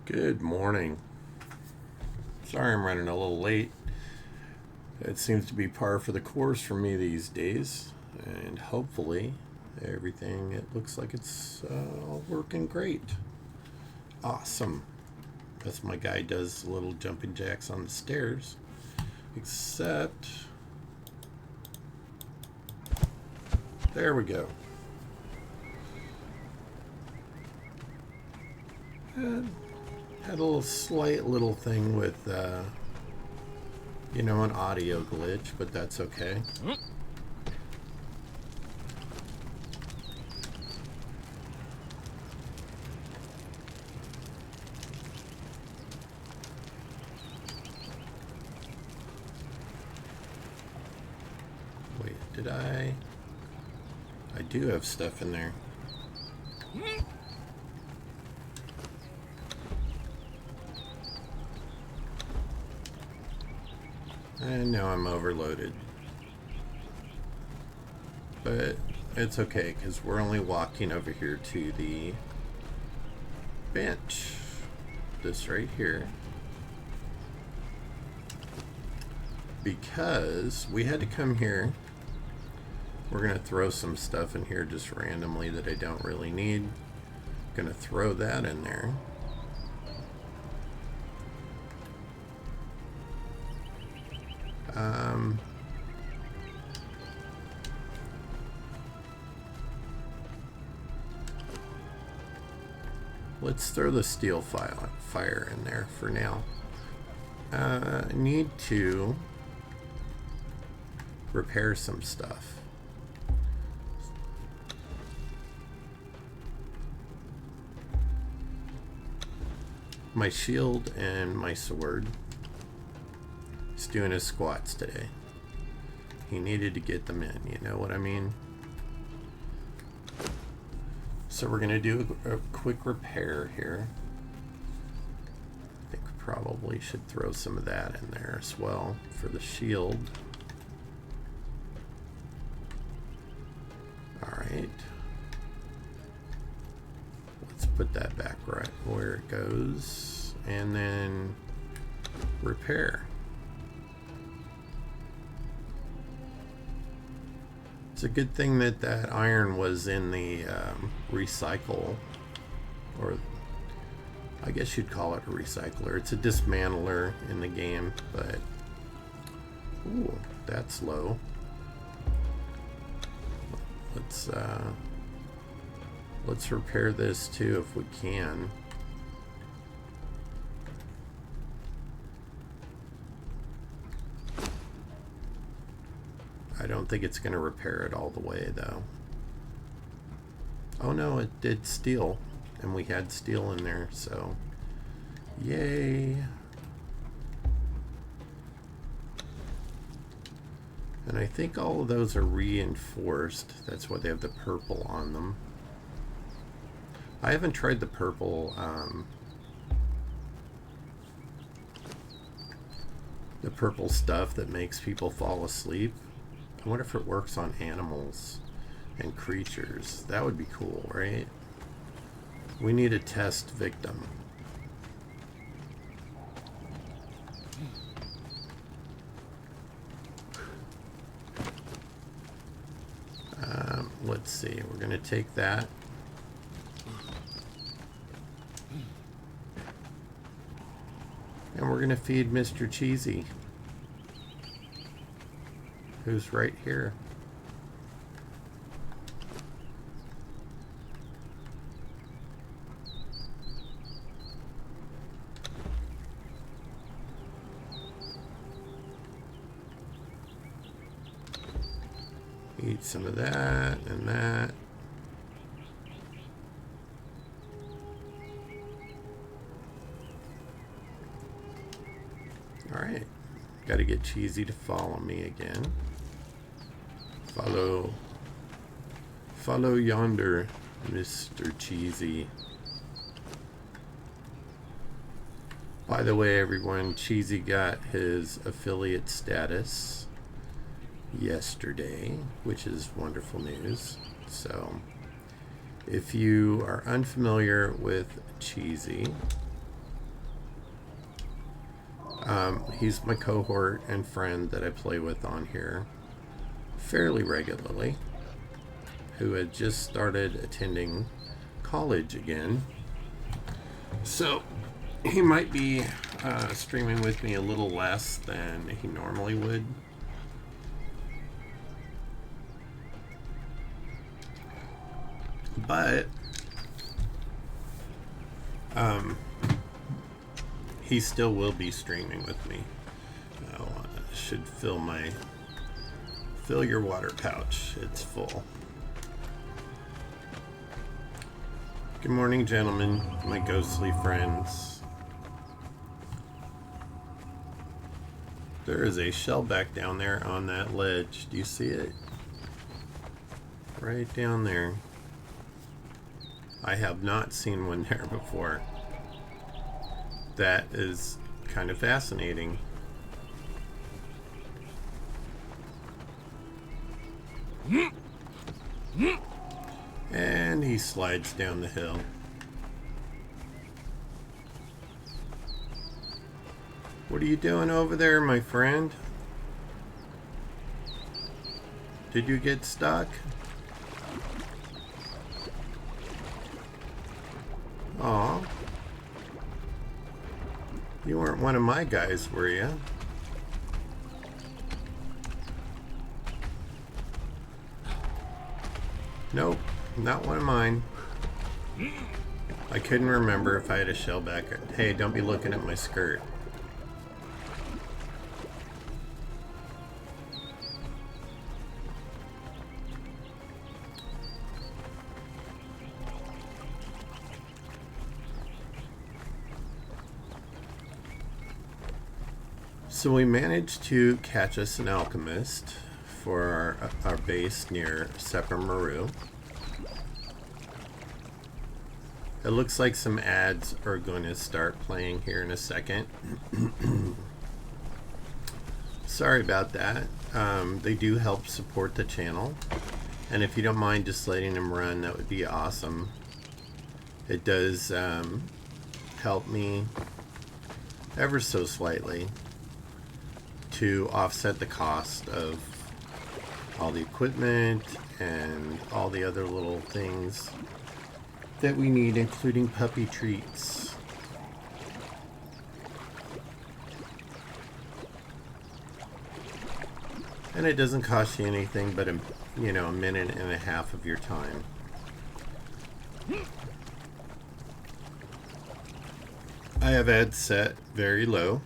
Good morning. Sorry I'm running a little late. It seems to be par for the course for me these days, and hopefully everything, it looks like it's all working great. Awesome. That's my guy does little jumping jacks on the stairs. Except, there we go. Had a little slight little thing with, an audio glitch, but that's okay. Wait, did I do have stuff in there. And now I'm overloaded. But it's okay, because we're only walking over here to the bench. This right here. Because we had to come here. We're going to throw some stuff in here just randomly that I don't really need. Going to throw that in there. Let's throw the steel fire in there for now. I need to repair some stuff. My shield and my sword. He's doing his squats today. He needed to get them in, you know what I mean? So we're going to do a quick repair here. I think we probably should throw some of that in there as well for the shield. Alright. Let's put that back right where it goes. And then repair. It's a good thing that that iron was in the recycle, or I guess you'd call it a recycler. It's a dismantler in the game, but ooh, that's low. Let's repair this too if we can. I don't think it's going to repair it all the way, though. Oh no, it did steel. And we had steel in there, so yay. And I think all of those are reinforced. That's why they have the purple on them. I haven't tried the purple, stuff that makes people fall asleep. I wonder if it works on animals and creatures. That would be cool, right? We need a test victim. Let's see. We're going to take that. And we're going to feed Mr. Cheesy, who's right here. Eat some of that and that. Alright. Got to get Cheesy to follow me again. Follow yonder, Mr. Cheesy. By the way, everyone, Cheesy got his affiliate status yesterday, which is wonderful news. So, if you are unfamiliar with Cheesy, He's my cohort and friend that I play with on here fairly regularly, who had just started attending college again. So he might be streaming with me a little less than he normally would. But he still will be streaming with me. I should fill your water pouch. It's full. Good morning, gentlemen, my ghostly friends. There is a shellback down there on that ledge. Do you see it? Right down there. I have not seen one there before. That is kind of fascinating. And he slides down the hill. What are you doing over there, my friend? Did you get stuck? Aw. You weren't one of my guys, were you? Nope, not one of mine. I couldn't remember if I had a shellback. Hey, don't be looking at my skirt. So we managed to catch us an alchemist for our base near Sepper. It looks like some ads are going to start playing here in a second. Sorry about that. They do help support the channel. And if you don't mind just letting them run, that would be awesome. It does help me ever so slightly to offset the cost of all the equipment and all the other little things that we need, including puppy treats. And it doesn't cost you anything but a minute and a half of your time. I have ads set very low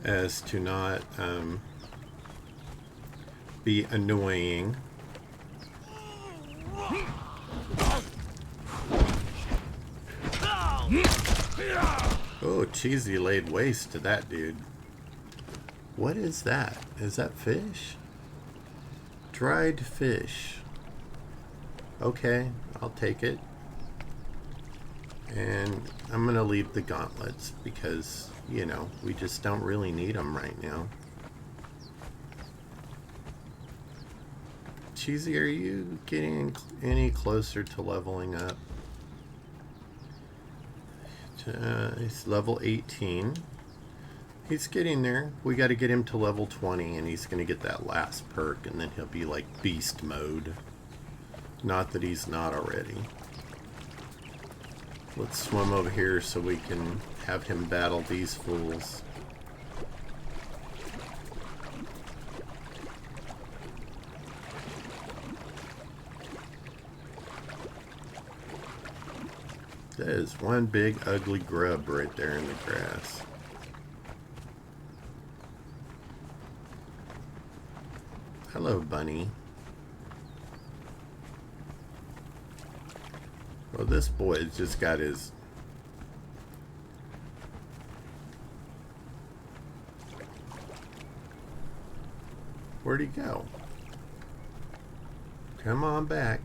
as to not be annoying. Oh, Cheesy laid waste to that dude. What is that? Is that fish? Dried fish. Okay, I'll take it. And I'm gonna leave the gauntlets because, we just don't really need them right now. Cheesy, are you getting any closer to leveling up? He's level 18. He's getting there. We got to get him to level 20 and he's going to get that last perk and then he'll be like beast mode. Not that he's not already. Let's swim over here so we can have him battle these fools. That is one big ugly grub right there in the grass. Hello, bunny. Well, this boy has just got his... Where'd he go? Come on back.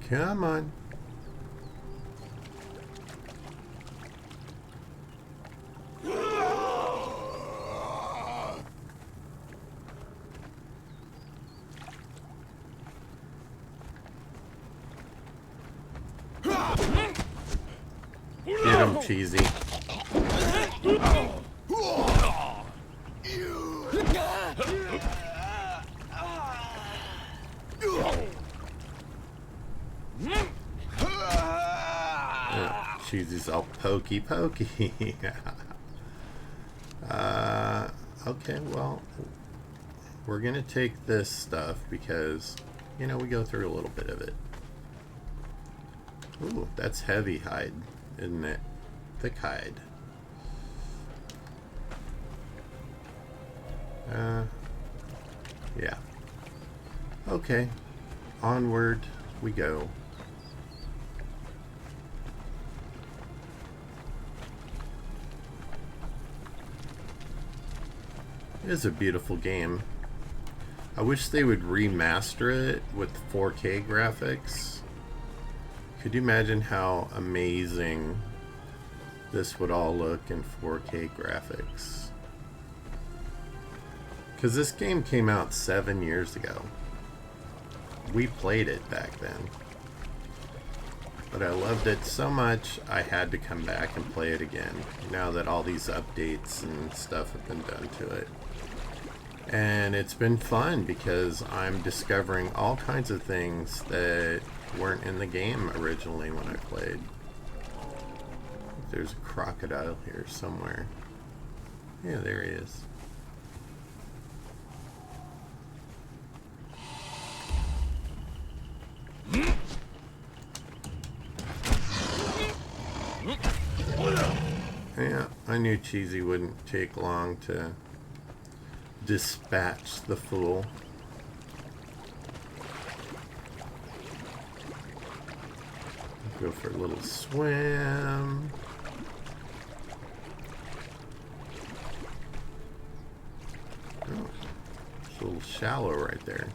Come on. him, Cheesy. Cheesy's all pokey. Okay, well, we're gonna take this stuff because, you know, we go through a little bit of it. Ooh, that's heavy hide, isn't it? Thick hide. Yeah. Okay, onward we go. It is a beautiful game. I wish they would remaster it with 4K graphics. Could you imagine how amazing this would all look in 4K graphics? Because this game came out 7 years ago. We played it back then. But I loved it so much, I had to come back and play it again, now that all these updates and stuff have been done to it. And it's been fun because I'm discovering all kinds of things that weren't in the game originally when I played. There's a crocodile here somewhere. Yeah, there he is. Yeah, I knew Cheesy wouldn't take long to dispatch the fool. Go for a little swim. Oh, it's a little shallow right there.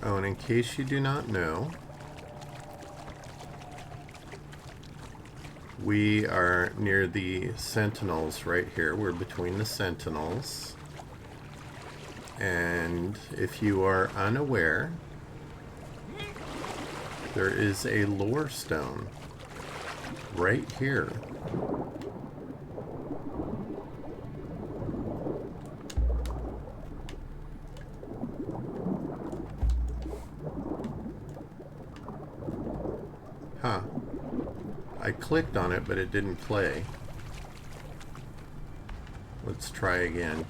Oh, and in case you do not know, we are near the sentinels right here. We're between the sentinels. And if you are unaware, there is a lore stone right here. Huh. I clicked on it, but it didn't play. Let's try again.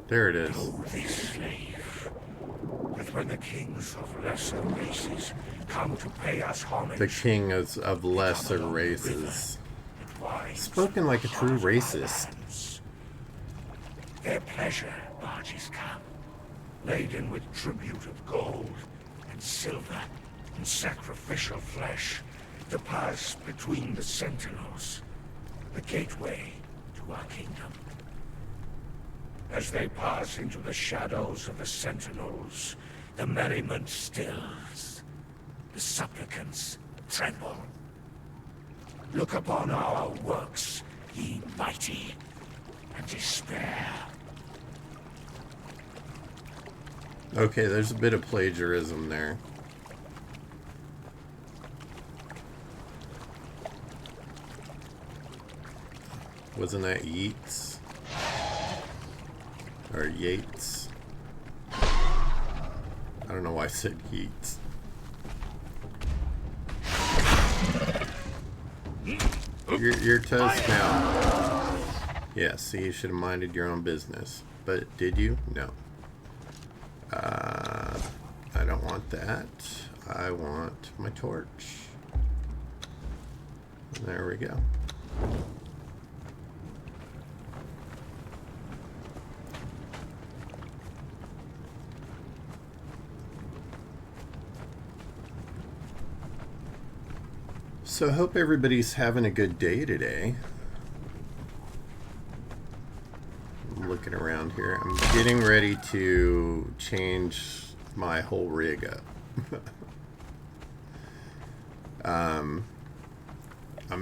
There it is. Know this, slave, that when the kings of lesser races come to pay us homage, The king is of lesser races. Spoken like a true racist. Their pleasure barges come, laden with tribute of gold and silver and sacrificial flesh, to pass between the sentinels, the gateway to our kingdom. As they pass into the shadows of the sentinels, the merriment stills. The supplicants tremble. Look upon our works, ye mighty, and despair. Okay, there's a bit of plagiarism there. Wasn't that Yeats? Or Yates? I don't know why I said Yeats. You're toast now. Yeah, see, you should have minded your own business. But did you? No. I don't want that. I want my torch. There we go. So I hope everybody's having a good day today. I'm looking around here. I'm getting ready to change my whole rig up. I'm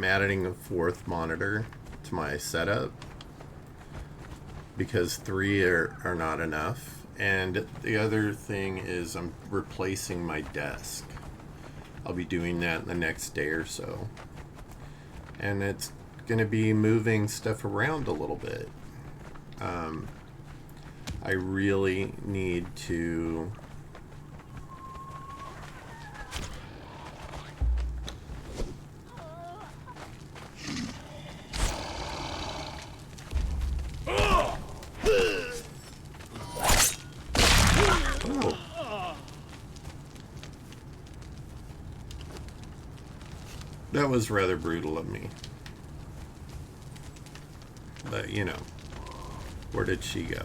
adding a fourth monitor to with my setup because 3 are not enough. And the other thing is I'm replacing my desk. I'll be doing that in the next day or so. And it's going to be moving stuff around a little bit. I really need to That was rather brutal of me. But, you know, where did she go?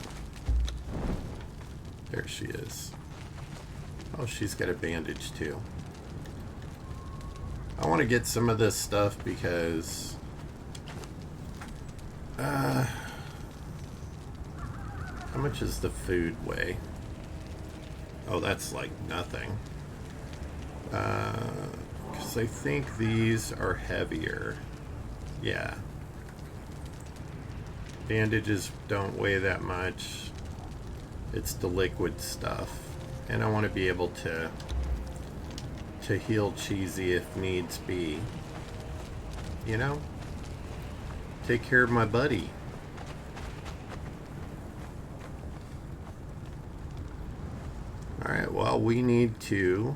There she is. Oh, she's got a bandage too. I want to get some of this stuff because how much is the food weigh? Oh, that's like nothing. Because I think these are heavier. Yeah. Bandages don't weigh that much. It's the liquid stuff. And I want to be able to heal Cheesy if needs be. You know? Take care of my buddy. Alright, well, we need to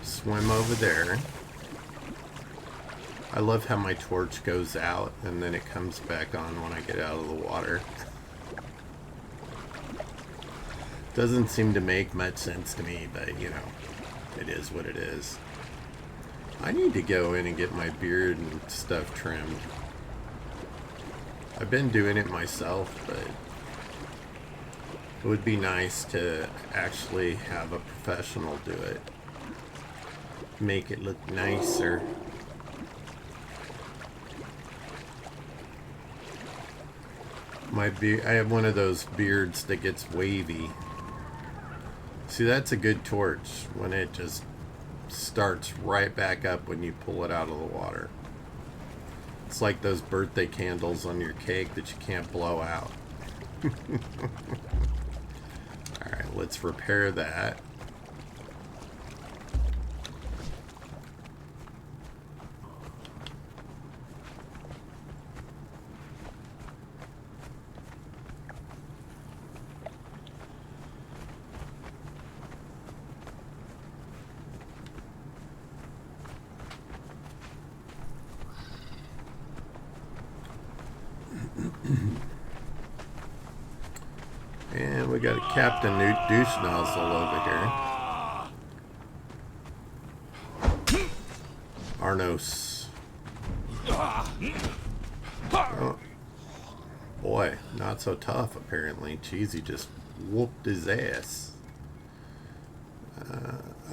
swim over there. I love how my torch goes out and then it comes back on when I get out of the water. Doesn't seem to make much sense to me, but you know, it is what it is. I need to go in and get my beard and stuff trimmed. I've been doing it myself, but it would be nice to actually have a professional do it. Make it look nicer. My beard, I have one of those beards that gets wavy. See, that's a good torch when it just starts right back up when you pull it out of the water. It's like those birthday candles on your cake that you can't blow out. Alright, let's repair that. And we got a Captain Douche Nozzle over here. Arnos. Oh. Boy, not so tough apparently. Cheesy just whooped his ass.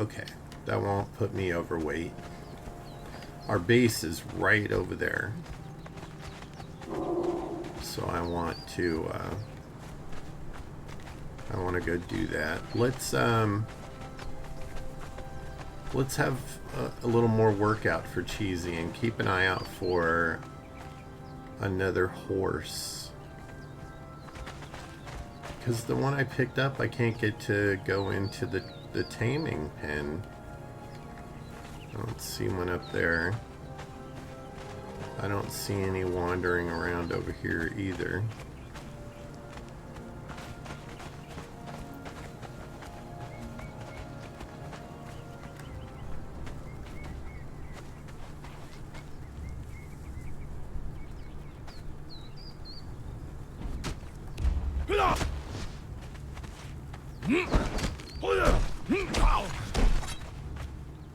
Okay, that won't put me overweight. Our base is right over there. So I want to go do that. Let's have a little more workout for Cheesy and keep an eye out for another horse. Because the one I picked up, I can't get to go into the taming pen. I don't see one up there. I don't see any wandering around over here either.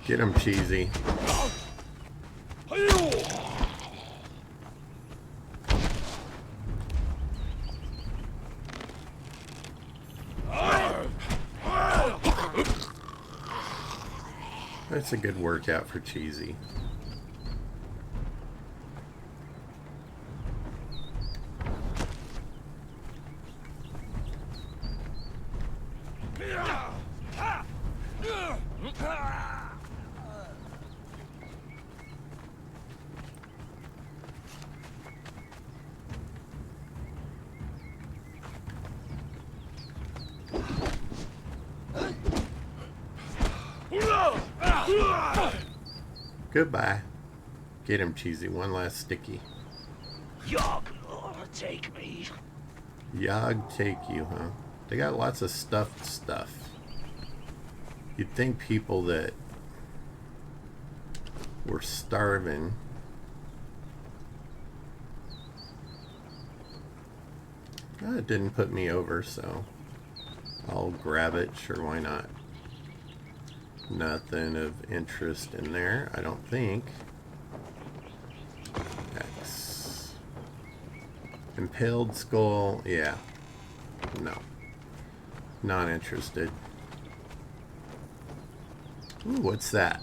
Get him, Cheesy. That's a good workout for Cheesy. Goodbye. Get him, Cheesy. One last sticky. Yog, take me. Yog take you, huh? They got lots of stuffed stuff. You'd think people that were starving. It didn't put me over, so I'll grab it. Sure, why not? Nothing of interest in there, I don't think. X. Impaled skull, yeah. No. Not interested. Ooh, what's that?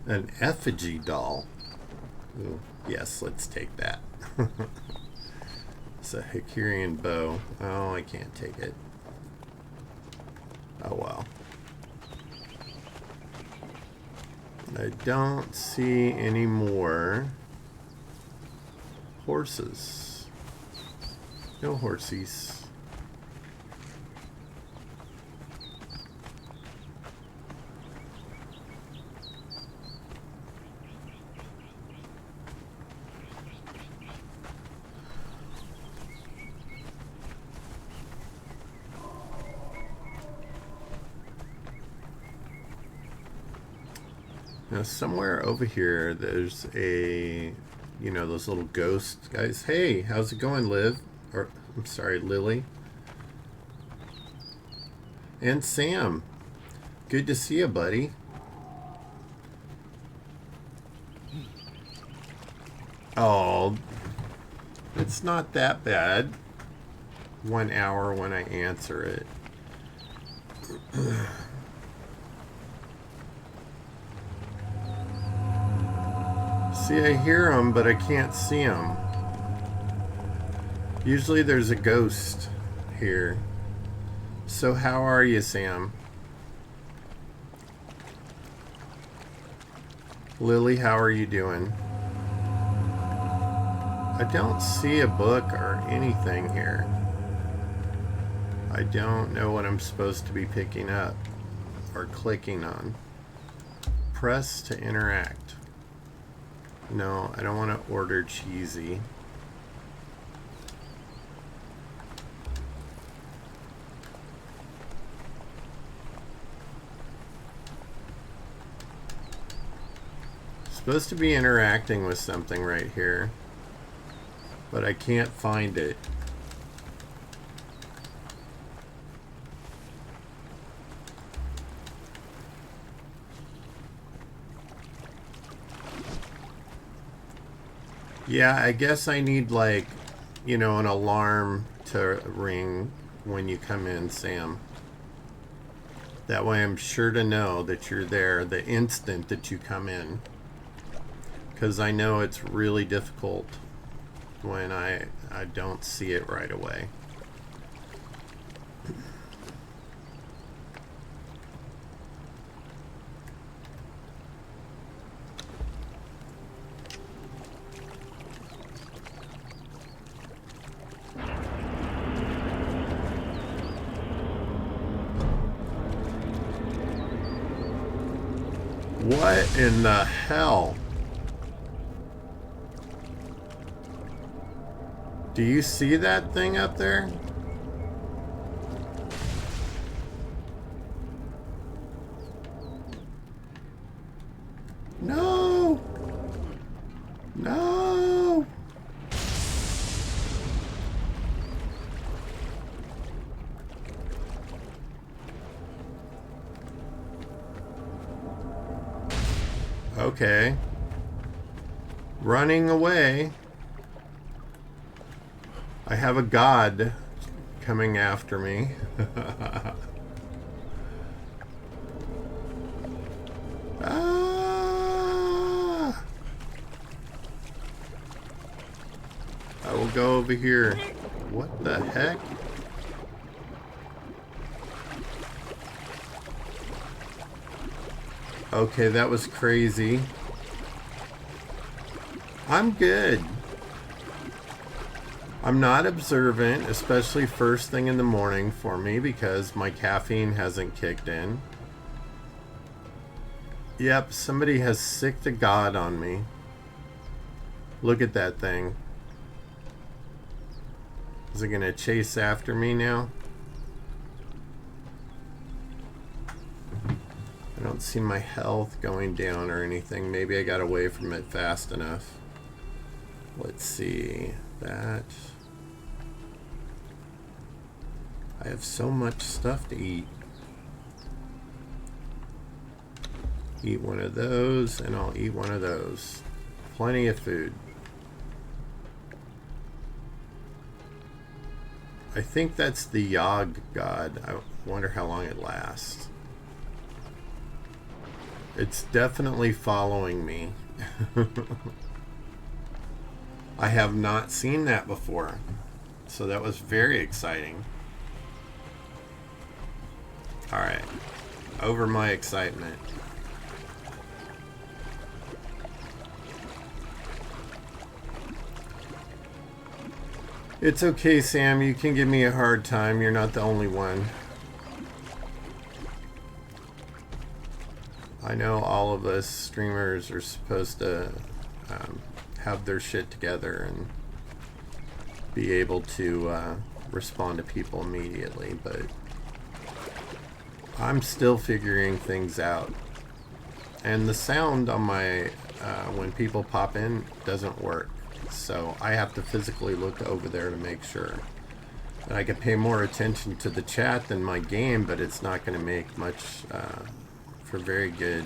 An effigy doll. Ooh, yes, let's take that. It's a Hycurian bow. Oh, I can't take it. Oh well. I don't see any more horses. No horsies. Now somewhere over here there's a, you know, those little ghost guys. Hey, how's it going, Liv? Or, I'm sorry, Lily. And Sam. Good to see you, buddy. Oh, it's not that bad. 1 hour when I answer it. See, I hear them, but I can't see them. Usually there's a ghost here. So how are you, Sam? Lily, how are you doing? I don't see a book or anything here. I don't know what I'm supposed to be picking up or clicking on. Press to interact. No, I don't want to order cheesy. Supposed to be interacting with something right here, but I can't find it. Yeah, I guess I need, like, you know, an alarm to ring when you come in, Sam. That way I'm sure to know that you're there the instant that you come in. Because I know it's really difficult when I don't see it right away. What in the hell? Do you see that thing up there? No! No! Okay. Running away. I have a god coming after me. Ah! I will go over here. What the heck? Okay, that was crazy. I'm good. I'm not observant, especially first thing in the morning for me because my caffeine hasn't kicked in. Yep, somebody has sick to God on me. Look at that thing. Is it gonna chase after me now? I don't see my health going down or anything. Maybe I got away from it fast enough. Let's see. That. I have so much stuff to eat. Eat one of those, and I'll eat one of those. Plenty of food. I think that's the Yog god. I wonder how long it lasts. It's definitely following me. I have not seen that before. So that was very exciting. Alright. Over my excitement. It's okay, Sam. You can give me a hard time. You're not the only one. I know all of us streamers are supposed to have their shit together and be able to respond to people immediately, but I'm still figuring things out. And the sound on my when people pop in doesn't work, so I have to physically look over there to make sure. And I can pay more attention to the chat than my game, but it's not going to make much for very good.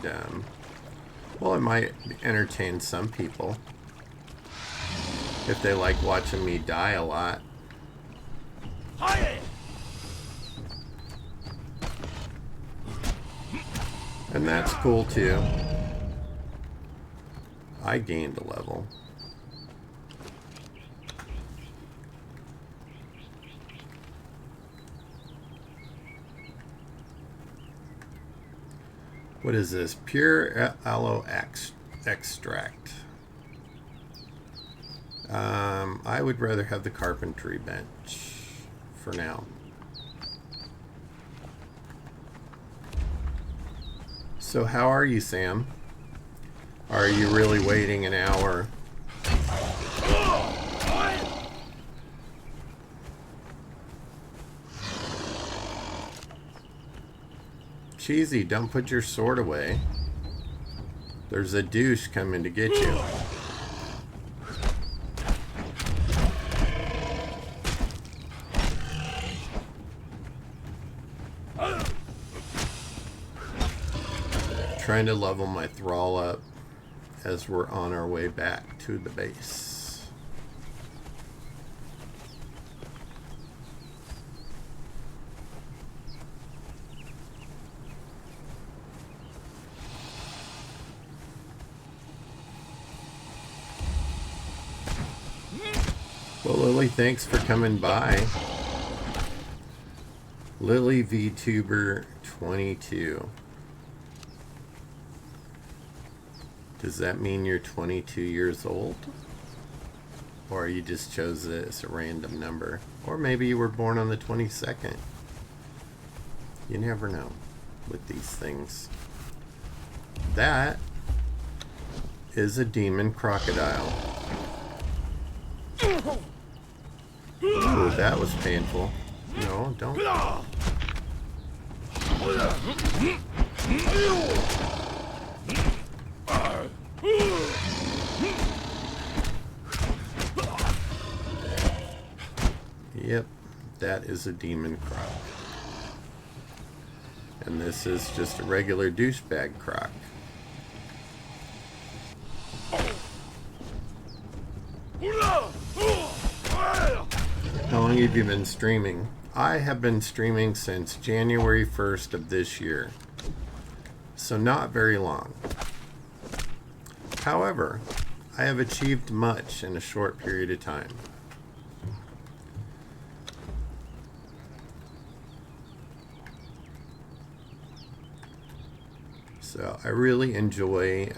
Well, it might entertain some people if they like watching me die a lot. And that's cool too. I gained a level. What is this? Pure aloe extract. I would rather have the carpentry bench for now. So how are you, Sam? Are you really waiting an hour? Cheesy, don't put your sword away. There's a douche coming to get you. Trying to level my thrall up as we're on our way back to the base. Well, Lily, thanks for coming by. Lily VTuber 22. Does that mean you're 22 years old? Or you just chose it as a random number? Or maybe you were born on the 22nd. You never know with these things. That is a demon crocodile. Ooh, that was painful. No, don't. Yep, that is a demon croc. And this is just a regular douchebag croc. How long have you been streaming? I have been streaming since January 1st of this year. So not very long. However, I have achieved much in a short period of time. So I really enjoy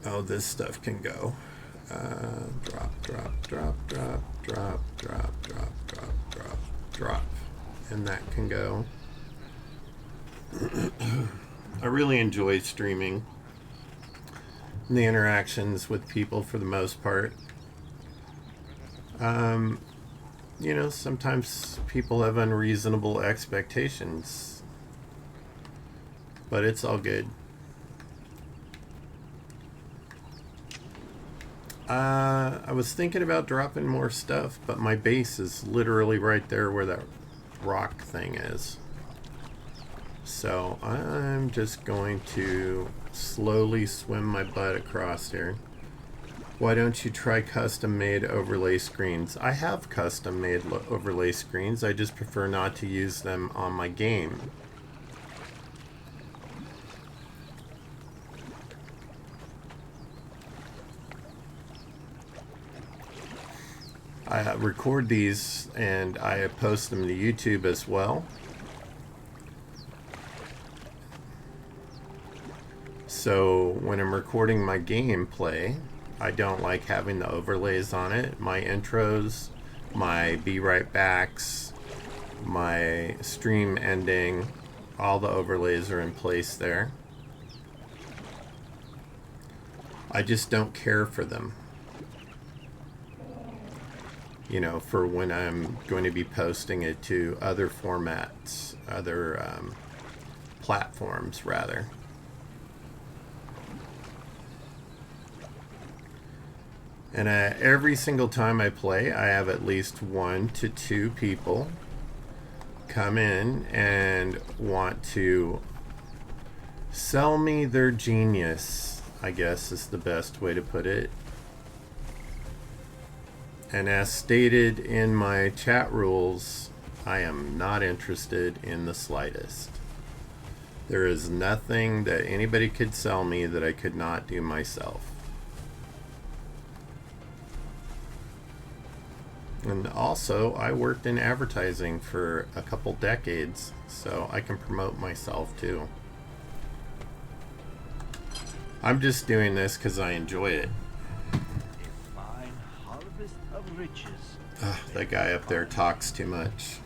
Oh, this stuff can go. Drop, drop, drop, drop, drop, drop, drop, drop, drop, drop. And that can go. I really enjoy streaming and the interactions with people for the most part. You know, sometimes people have unreasonable expectations, but it's all good. I was thinking about dropping more stuff, but my base is literally right there where that rock thing is. So I'm just going to slowly swim my butt across here. Why don't you try custom made overlay screens? I have custom made overlay screens. I just prefer not to use them on my game. I record these and I post them to YouTube as well. So when I'm recording my gameplay, I don't like having the overlays on it. My intros, my be right backs, my stream ending, all the overlays are in place there. I just don't care for them. You know, for when I'm going to be posting it to other formats, other platforms rather. And every single time I play, I have at least 1 to 2 people come in and want to sell me their genius, I guess is the best way to put it. And as stated in my chat rules, I am not interested in the slightest. There is nothing that anybody could sell me that I could not do myself. And also, I worked in advertising for a couple decades, so I can promote myself too. I'm just doing this because I enjoy it. Ugh, that guy up there talks too much.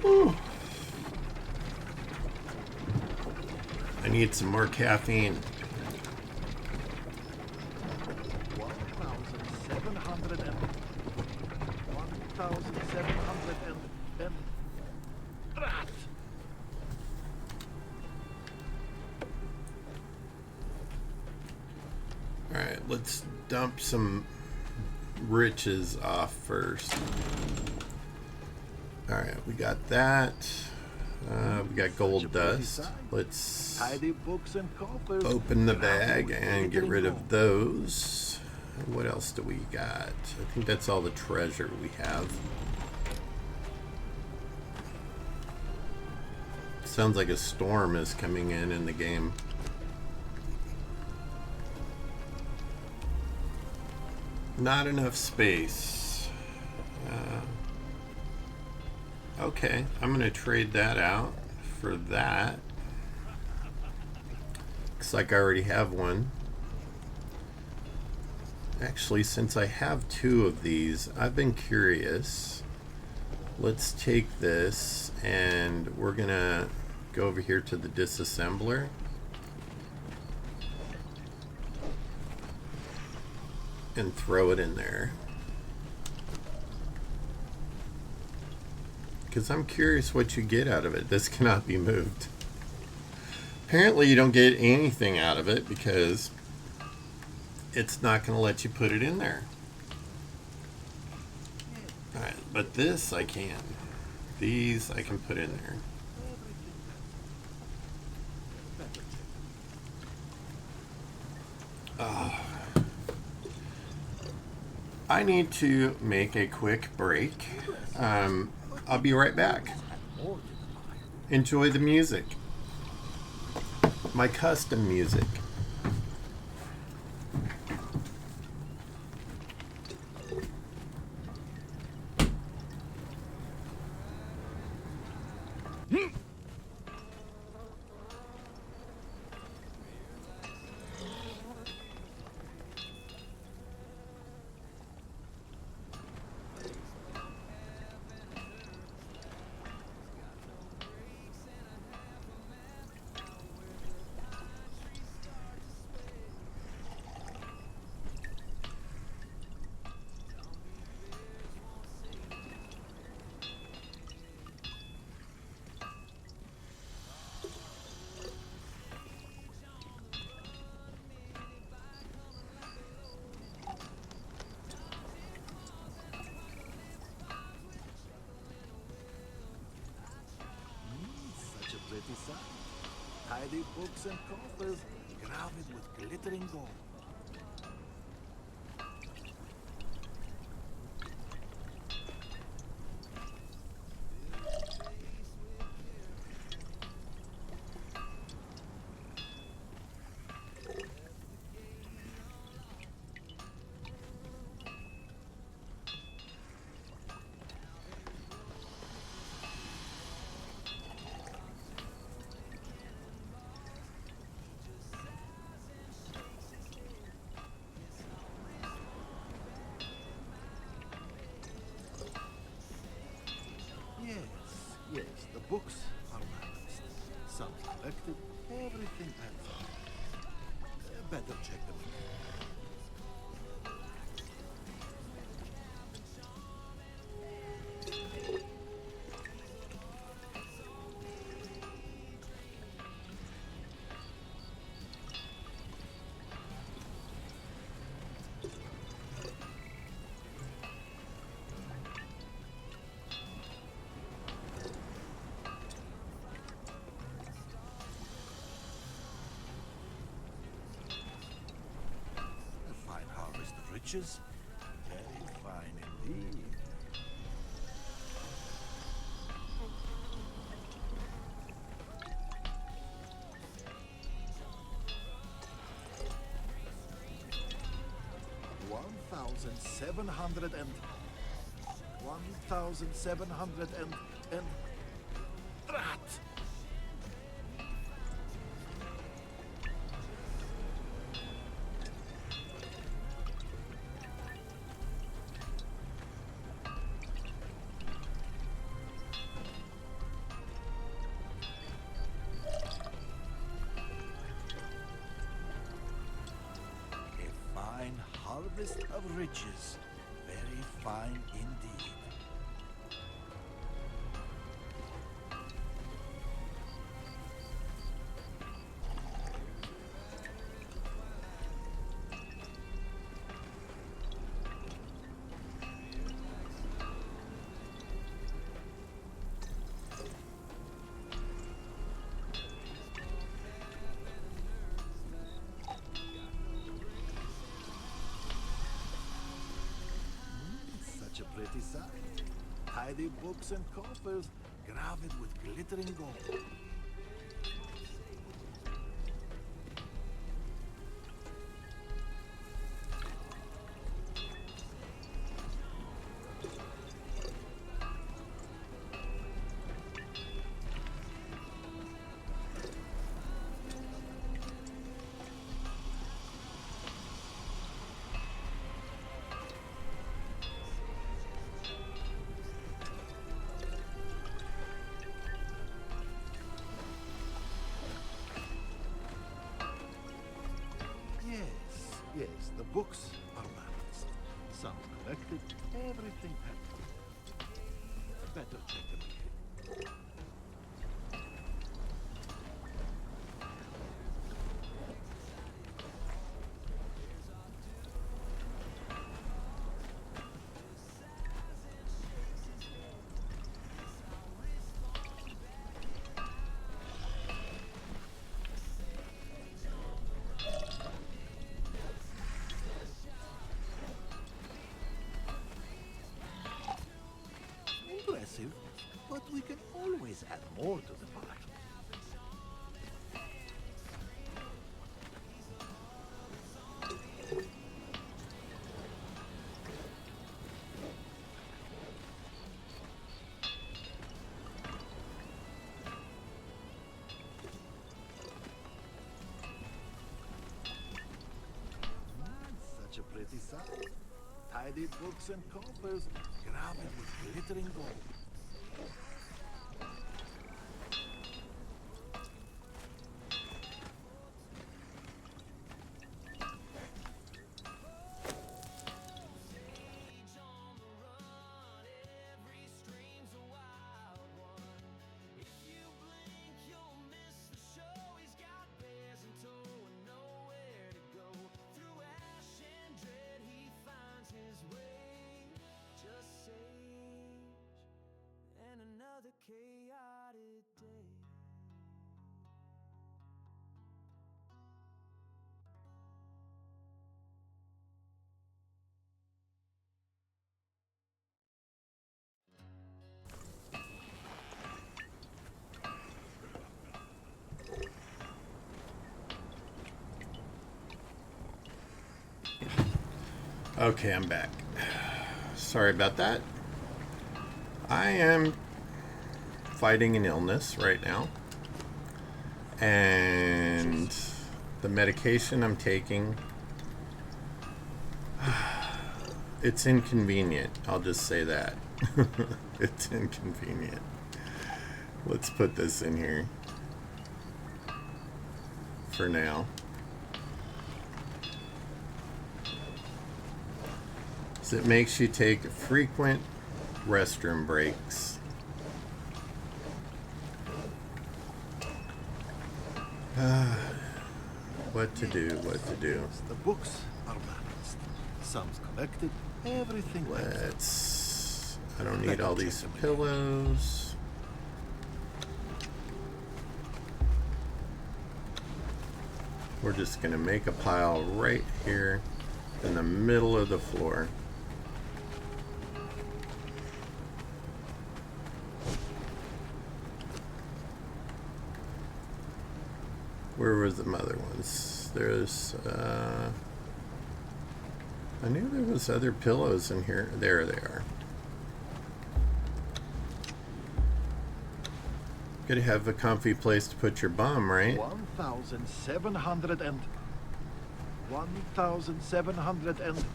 Whew. I need some more caffeine. 1,700 rat. All right, let's dump some riches off first. All right, we got that. We got gold dust. Let's open the bag and get rid of those. What else do we got? I think that's all the treasure we have. Sounds like a storm is coming in the game. Not enough space. Okay, I'm gonna trade that out for that. Looks like I already have one. Actually, since I have 2 of these, I've been curious. Let's take this and we're gonna go over here to the disassembler. And throw it in there. Because I'm curious what you get out of it. This cannot be moved. Apparently you don't get anything out of it because it's not going to let you put it in there. Alright, but this I can. These I can put in there. I need to make a quick break. I'll be right back. Enjoy the music. My custom music. sight. Tidy books and coffers, graved with glittering gold. Yes, the books are balanced. Some collected, everything else. Better check them again. A fine harvest of riches. Very fine indeed. $1,700 and rat. A fine harvest of riches. Very fine indeed. Such a pretty sight. Tidy books and coffers, graved with glittering gold. Yes, the books are balanced. Some collected, everything else. Better check them again. Impressive, but we can always add more to the pile. Such a pretty sight. Tidy books and coffers, graved with glittering gold. Another chaotic day. Okay, I'm back. Sorry about that. I am fighting an illness right now. And the medication I'm taking, it's inconvenient. I'll just say that. It's inconvenient. Let's put this in here for now. So it makes you take frequent restroom breaks. What to do, what to do. The books are balanced. Sums collected, everything excellent. Let's... I don't need all these pillows. We're just gonna make a pile right here in the middle of the floor. Where was the other ones? There's, I knew there was other pillows in here. There they are. Gotta have a comfy place to put your bum, right? 1,700 and 1,700 and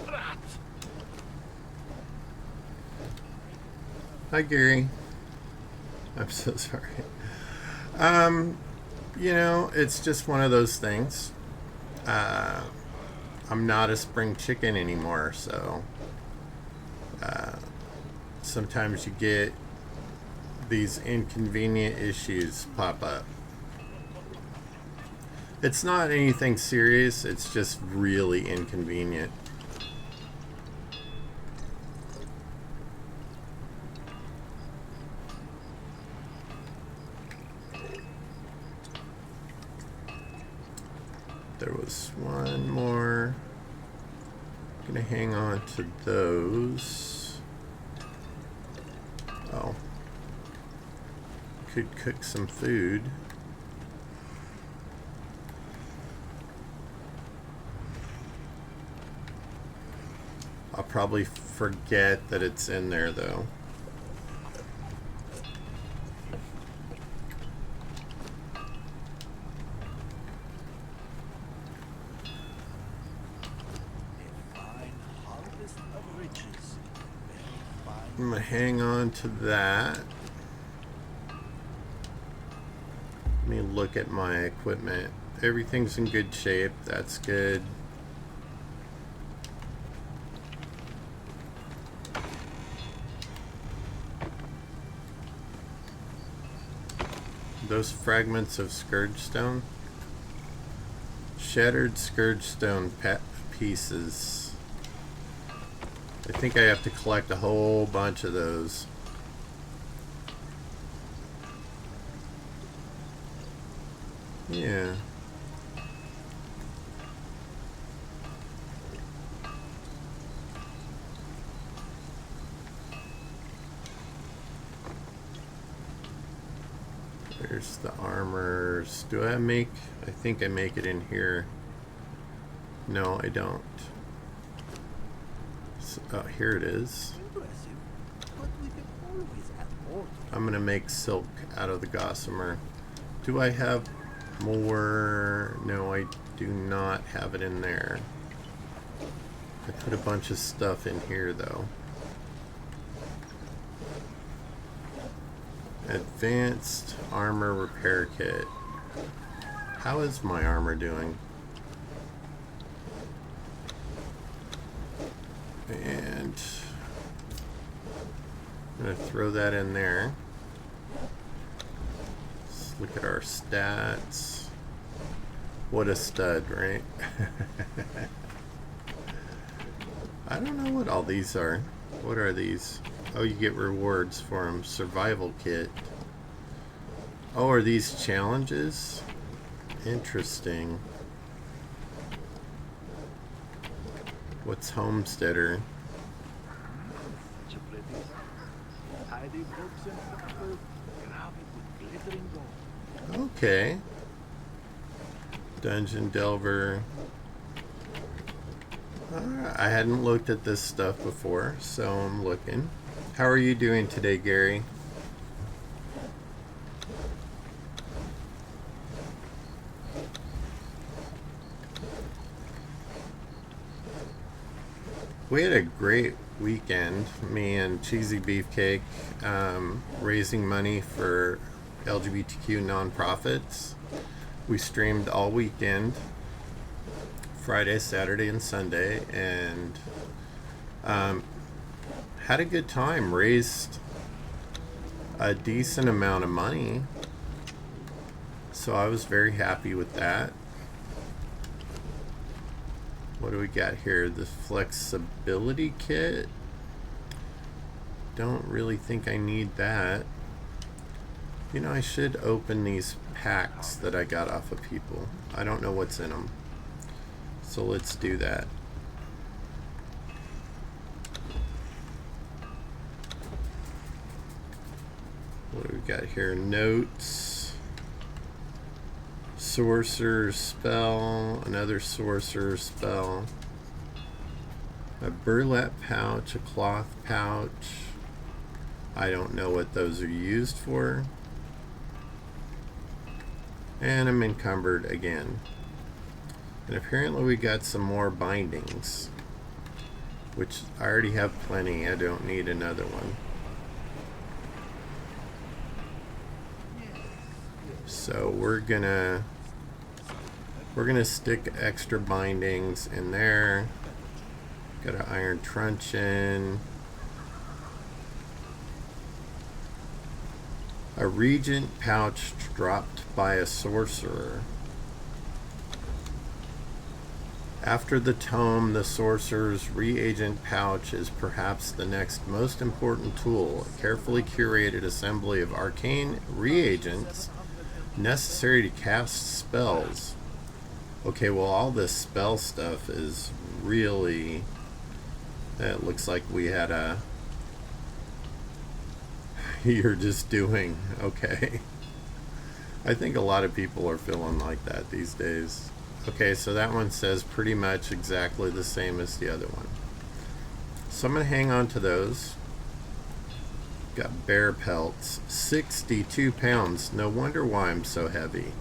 rat. Hi, Gary. I'm so sorry. You know, it's just one of those things. I'm not a spring chicken anymore, so sometimes you get these inconvenient issues pop up. It's not anything serious, it's just really inconvenient. There was one more. I'm gonna hang on to those. Oh. Could cook some food. I'll probably forget that it's in there though. I'm gonna hang on to that. Let me look at my equipment. Everything's in good shape. That's good. Those fragments of scourge stone. Shattered scourge stone pieces. I think I have to collect a whole bunch of those. Yeah. There's the armors. Do I make... I think I make it in here. No, I don't. Oh, here it is. I'm gonna make silk out of the gossamer. Do I have more? No, I do not have it in there. I put a bunch of stuff in here though. Advanced armor repair kit. How is my armor doing? And I'm going to throw that in there. Let's look at our stats. What a stud, right? I don't know what all these are. What are these? Oh, you get rewards for them. Survival kit. Oh, are these challenges? Interesting. What's Homesteader? Okay. Dungeon Delver. I hadn't looked at this stuff before, so I'm looking. How are you doing today, Gary? We had a great weekend, me and Cheesy Beefcake, raising money for LGBTQ nonprofits. We streamed all weekend, Friday, Saturday, and Sunday, and had a good time. Raised a decent amount of money, so I was very happy with that. What do we got here? The flexibility kit. Don't really think I need that. You know, I should open these packs that I got off of people. I don't know what's in them. So let's do that. What do we got here? Notes. Sorcerer spell. Another sorcerer spell. A burlap pouch. A cloth pouch. I don't know what those are used for. And I'm encumbered again. And apparently we got some more bindings, which I already have plenty. I don't need another one. So we're gonna stick extra bindings in there. Got an iron truncheon. A regent pouch dropped by a sorcerer. After the tome, the sorcerer's reagent pouch is perhaps the next most important tool. A carefully curated assembly of arcane reagents necessary to cast spells. Okay, well, all this spell stuff is really... It looks like we had a... You're just doing okay. I think a lot of people are feeling like that these days. Okay, so that one says pretty much exactly the same as the other one. So I'm going to hang on to those. Got bear pelts. 62 pounds. No wonder why I'm so heavy.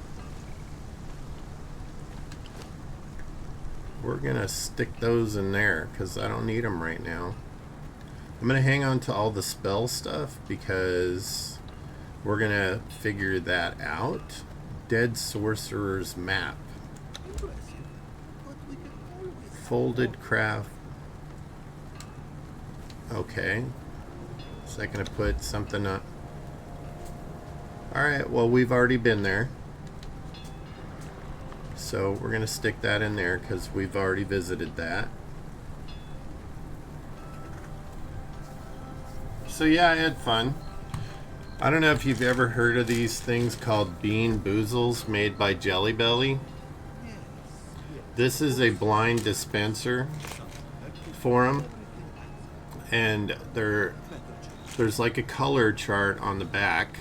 We're going to stick those in there because I don't need them right now. I'm going to hang on to all the spell stuff because we're going to figure that out. Dead Sorcerer's Map. Folded craft. Okay. So I'm going to put something up. Alright, well, we've already been there. So we're going to stick that in there because we've already visited that. So yeah, I had fun. I don't know if you've ever heard of these things called bean boozles made by Jelly Belly. This is a blind dispenser for them, and there's like a color chart on the back,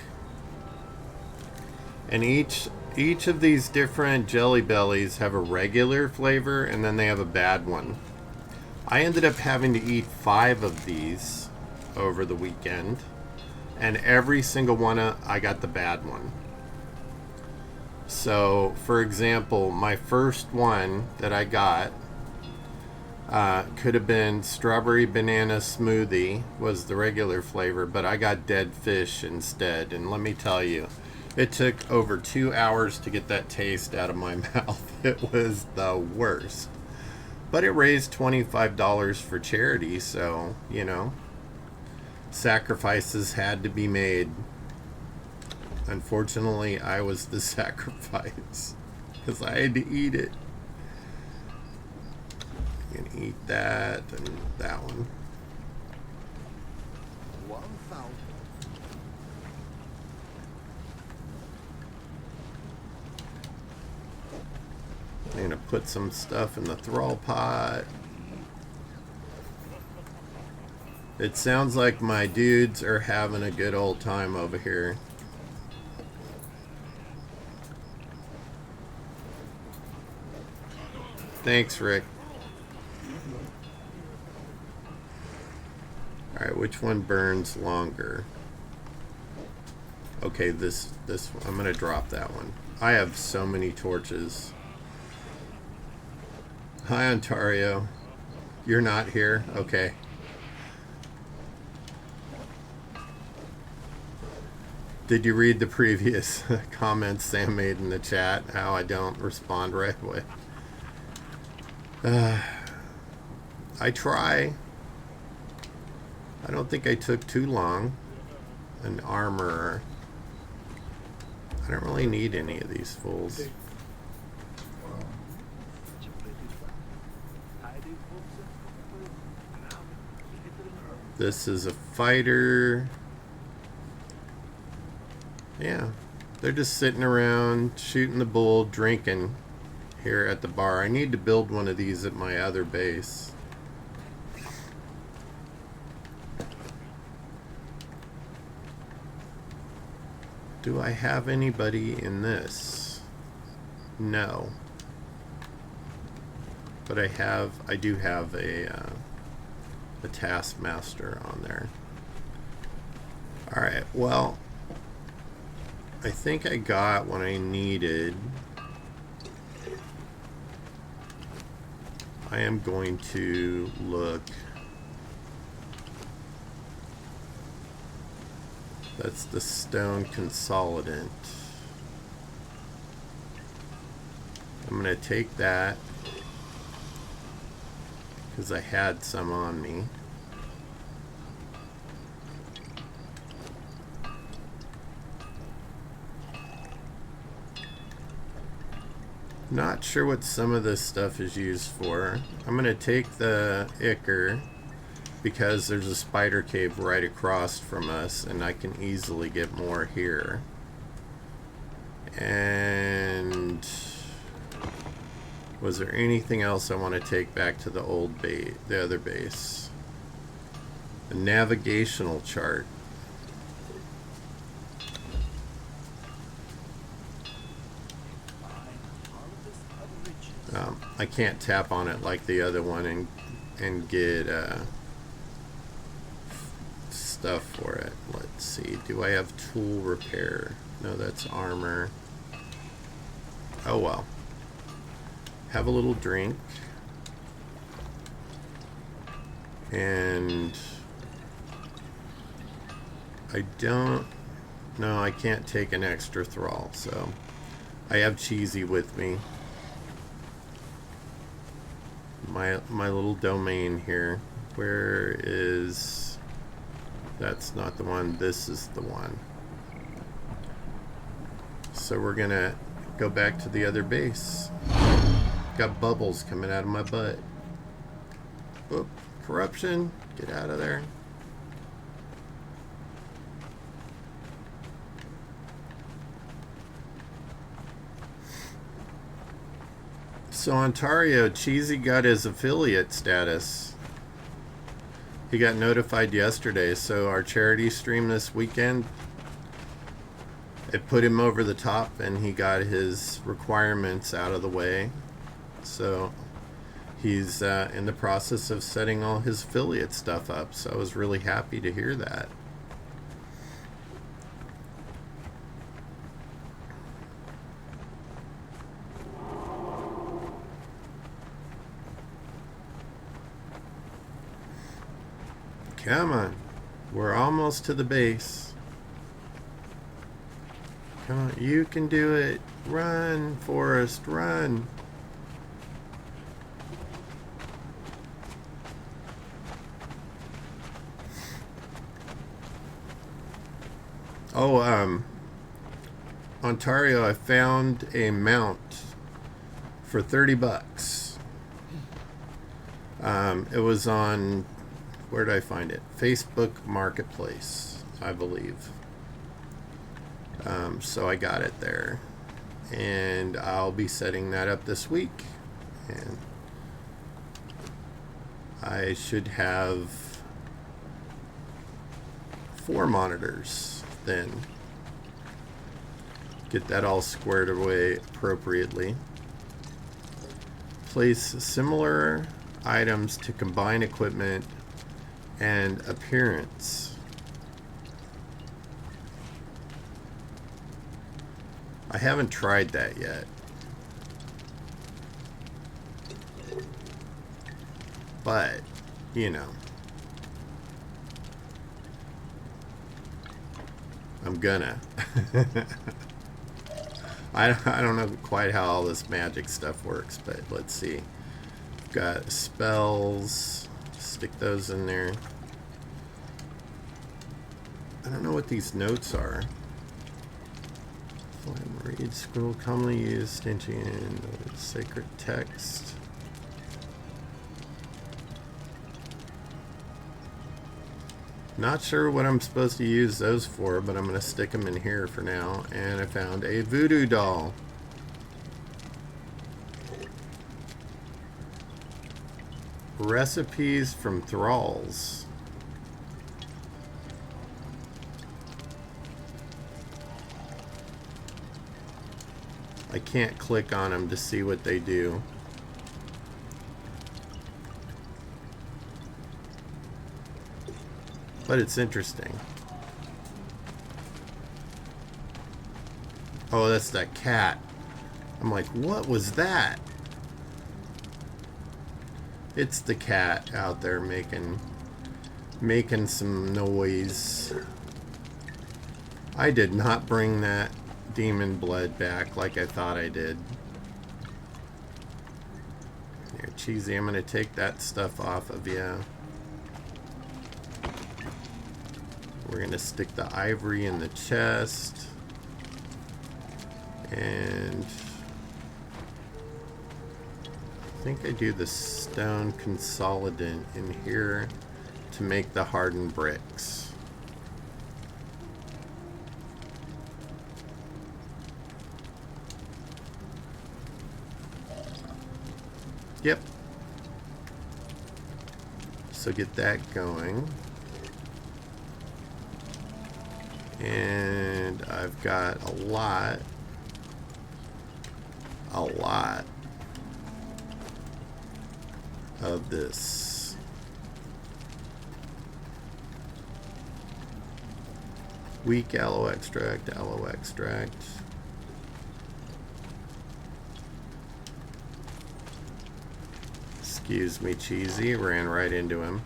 and each of these different Jelly Bellies have a regular flavor, and then they have a bad one. I ended up having to eat 5 of these over the weekend, and every single one I got the bad one. So, for example, my first one that I got could have been strawberry banana smoothie, was the regular flavor, but I got dead fish instead. And let me tell you, it took over 2 hours to get that taste out of my mouth. It was the worst. But it raised $25 for charity, so, you know, sacrifices had to be made. Unfortunately, I was the sacrifice because I had to eat it. You can eat that and that one. 1,000. I'm gonna put some stuff in the thrall pot. It sounds like my dudes are having a good old time over here. Thanks, Rick. Alright, which one burns longer? Okay, this one. I'm gonna drop that one. I have so many torches. Hi, Ontario. You're not here? Okay. Did you read the previous comments Sam made in the chat? How I don't respond right away. I try. I don't think I took too long. An armor. I don't really need any of these fools. This is a fighter. Yeah, they're just sitting around, shooting the bull, drinking here at the bar. I need to build one of these at my other base. Do I have anybody in this? No. But I do have a taskmaster on there. Alright, well, I think I got what I needed. I am going to look. That's the stone consolidant. I'm going to take that because I had some on me. Not sure what some of this stuff is used for. I'm going to take the ichor because there's a spider cave right across from us and I can easily get more here. And was there anything else I want to take back to the old base, the other base? A navigational chart. I can't tap on it like the other one and get stuff for it. Let's see. Do I have tool repair? No, that's armor. Oh well. Have a little drink. And I don't... No, I can't take an extra thrall, so I have Cheesy with me. My little domain here. Where is... That's not the one. This is the one. So we're gonna go back to the other base. Got bubbles coming out of my butt. Oop, corruption. Get out of there. So Ontario, Cheesy got his affiliate status. He got notified yesterday, so our charity stream this weekend, it put him over the top and he got his requirements out of the way. So he's in the process of setting all his affiliate stuff up, so I was really happy to hear that. Come on. We're almost to the base. Come on, you can do it. Run, Forrest, run. Oh, Ontario, I found a mount for 30 bucks. It was on... Where did I find it? Facebook Marketplace, I believe. So I got it there. And I'll be setting that up this week. And I should have 4 monitors then. Get that all squared away appropriately. Place similar items to combine equipment and appearance. I haven't tried that yet. But, you know, I'm gonna. I don't know quite how all this magic stuff works, but let's see. Got spells. Stick those in there. I don't know what these notes are. Read scroll commonly used in sacred text. Not sure what I'm supposed to use those for, but I'm going to stick them in here for now. And I found a voodoo doll. Recipes from thralls. I can't click on them to see what they do. But it's interesting. Oh, that's that cat. I'm like, what was that? It's the cat out there making some noise. I did not bring that demon blood back like I thought I did. Here, Cheesy, I'm gonna take that stuff off of you. We're gonna stick the ivory in the chest. And I think I do the stone consolidant in here to make the hardened bricks. Yep. So get that going. And I've got a lot of this. Weak aloe extract. Excuse me, Cheesy. Ran right into him.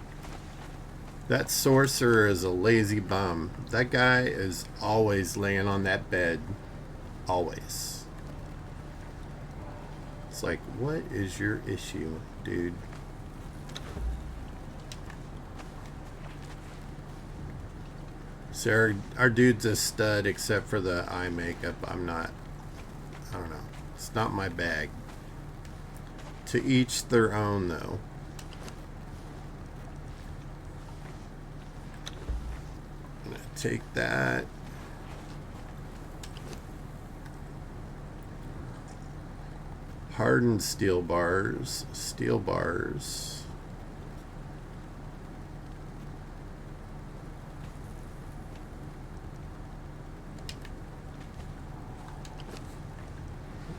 That sorcerer is a lazy bum. That guy is always laying on that bed. Always. It's like, what is your issue, dude? So our dude's a stud except for the eye makeup. I don't know. It's not my bag. To each their own, though. I'm gonna take that. Hardened steel bars.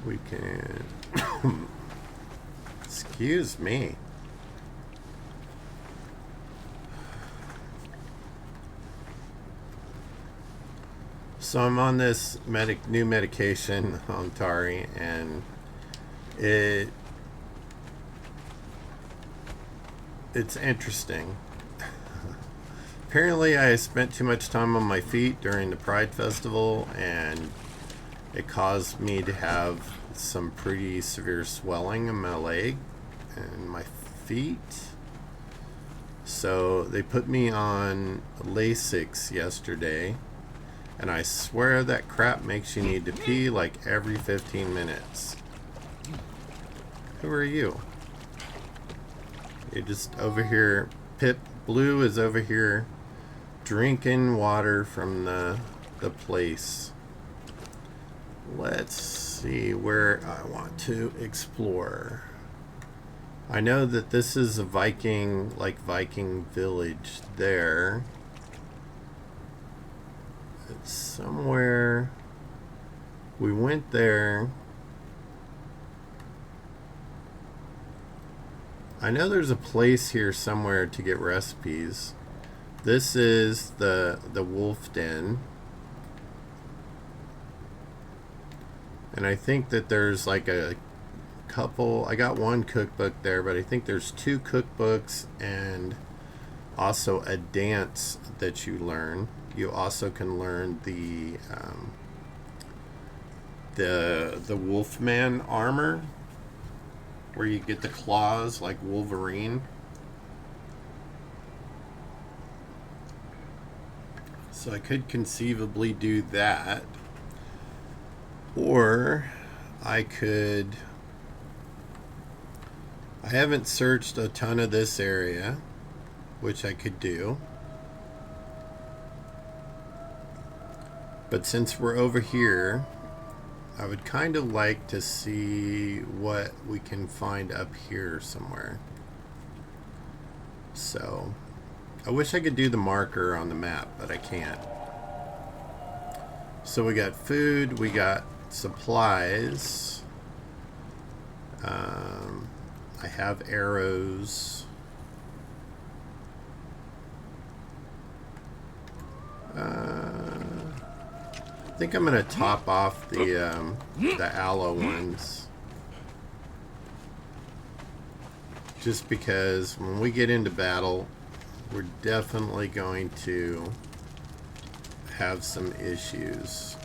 We can... Excuse me. So I'm on this new medication on Tari, and it's interesting. Apparently I spent too much time on my feet during the Pride Festival, and it caused me to have some pretty severe swelling in my leg and my feet. So they put me on Lasix yesterday, and I swear that crap makes you need to pee like every 15 minutes. Who are you? You're just over here. Pip Blue is over here drinking water from the place. Let's see where I want to explore. I know that this is a Viking village there. It's somewhere. We went there. I know there's a place here somewhere to get recipes. This is the wolf den. And I think that there's like a couple, I got one cookbook there, but I think there's 2 cookbooks and also a dance that you learn. You also can learn the Wolfman armor, where you get the claws like Wolverine. So I could conceivably do that. Or I haven't searched a ton of this area, which I could do. But since we're over here, I would kind of like to see what we can find up here somewhere. So, I wish I could do the marker on the map, but I can't. So we got food, we got supplies. I have arrows. I think I'm gonna top off the aloe ones, just because when we get into battle, we're definitely going to have some issues.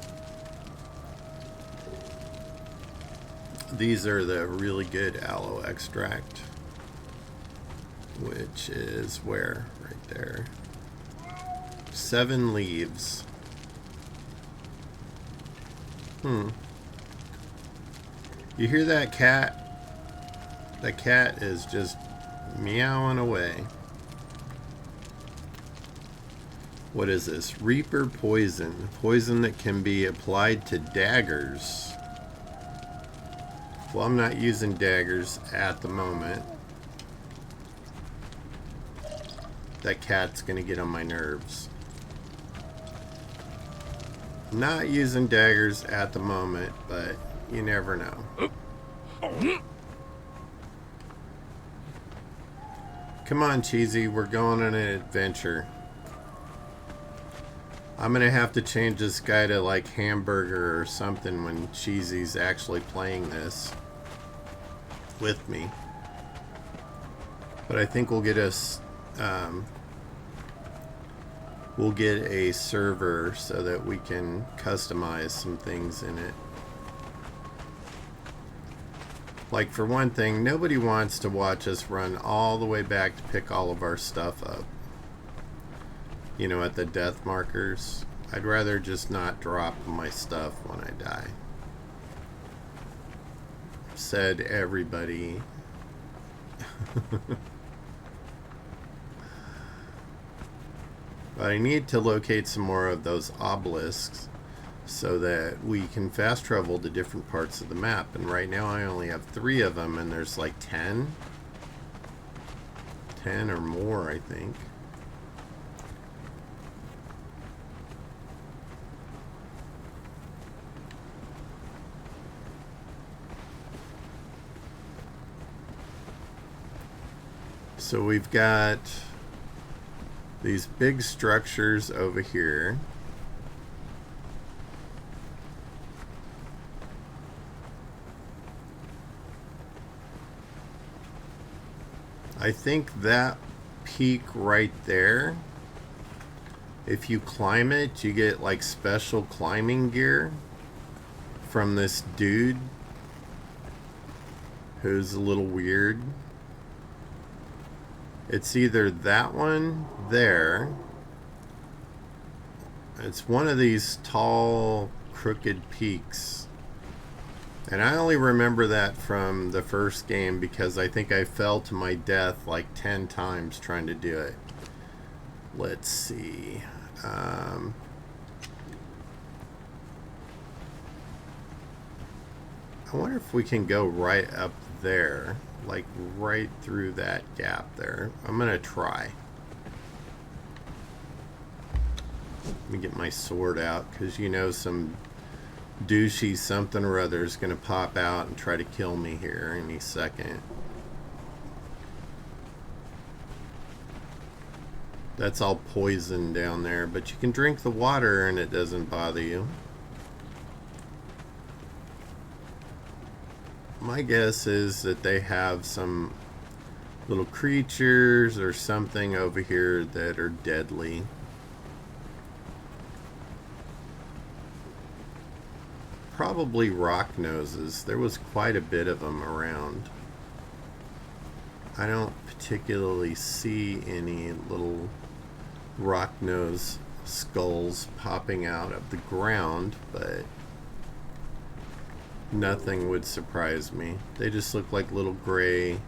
These are the really good aloe extract, which is where? Right there. 7 leaves. You hear that cat? The cat is just meowing away. What is this? Reaper poison. Poison that can be applied to daggers. Well, I'm not using daggers at the moment. That cat's gonna get on my nerves. Not using daggers at the moment, but you never know. Come on, Cheesy, we're going on an adventure. I'm gonna have to change this guy to like hamburger or something when Cheesy's actually playing this with me. But I think we'll get us we'll get a server so that we can customize some things in it. Like, for one thing, nobody wants to watch us run all the way back to pick all of our stuff up. You know, at the death markers. I'd rather just not drop my stuff when I die. Said everybody. But I need to locate some more of those obelisks so that we can fast travel to different parts of the map. And right now I only have 3 of them, and there's like 10 or more, I think. So we've got these big structures over here. I think that peak right there, if you climb it, you get like special climbing gear from this dude who's a little weird. It's either that one there. It's one of these tall, crooked peaks. And I only remember that from the first game because I think I fell to my death like 10 times trying to do it. Let's see. I wonder if we can go right up there. Like right through that gap there. I'm gonna try. Let me get my sword out, because you know some douchey something or other is gonna pop out and try to kill me here any second. That's all poison down there, but you can drink the water and it doesn't bother you. My guess is that they have some little creatures or something over here that are deadly. Probably rock noses. There was quite a bit of them around. I don't particularly see any little rock nose skulls popping out of the ground, but nothing would surprise me. They just look like little gray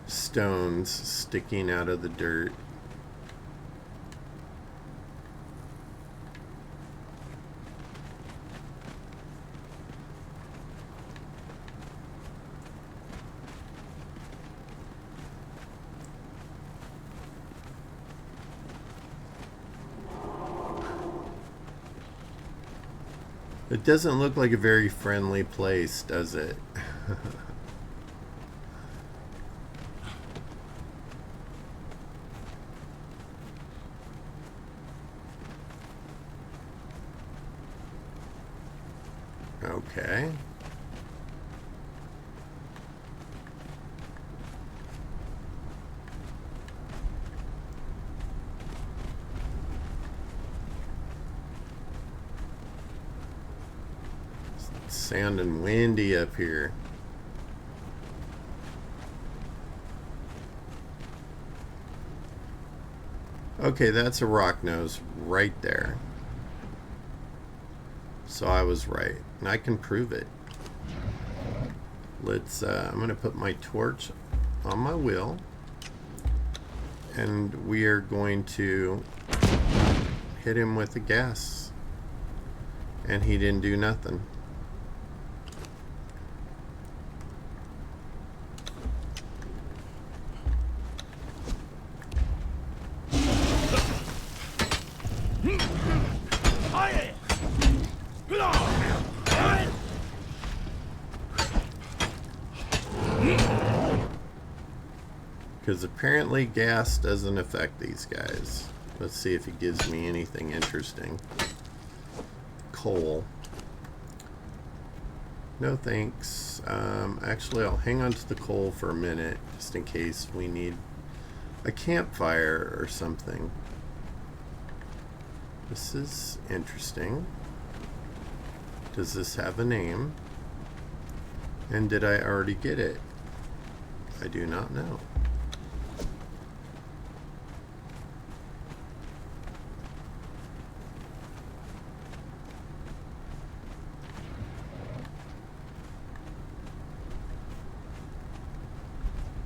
stones sticking out of the dirt. It doesn't look like a very friendly place, does it? Okay. Sand and windy up here. Okay, that's a rock nose right there. So I was right, and I can prove it. Let's, I'm going to put my torch on my wheel, and we are going to hit him with the gas. And he didn't do nothing. Because apparently gas doesn't affect these guys. Let's see if he gives me anything interesting. Coal. No thanks. Actually, I'll hang on to the coal for a minute, just in case we need a campfire or something. This is interesting. Does this have a name? And did I already get it? I do not know.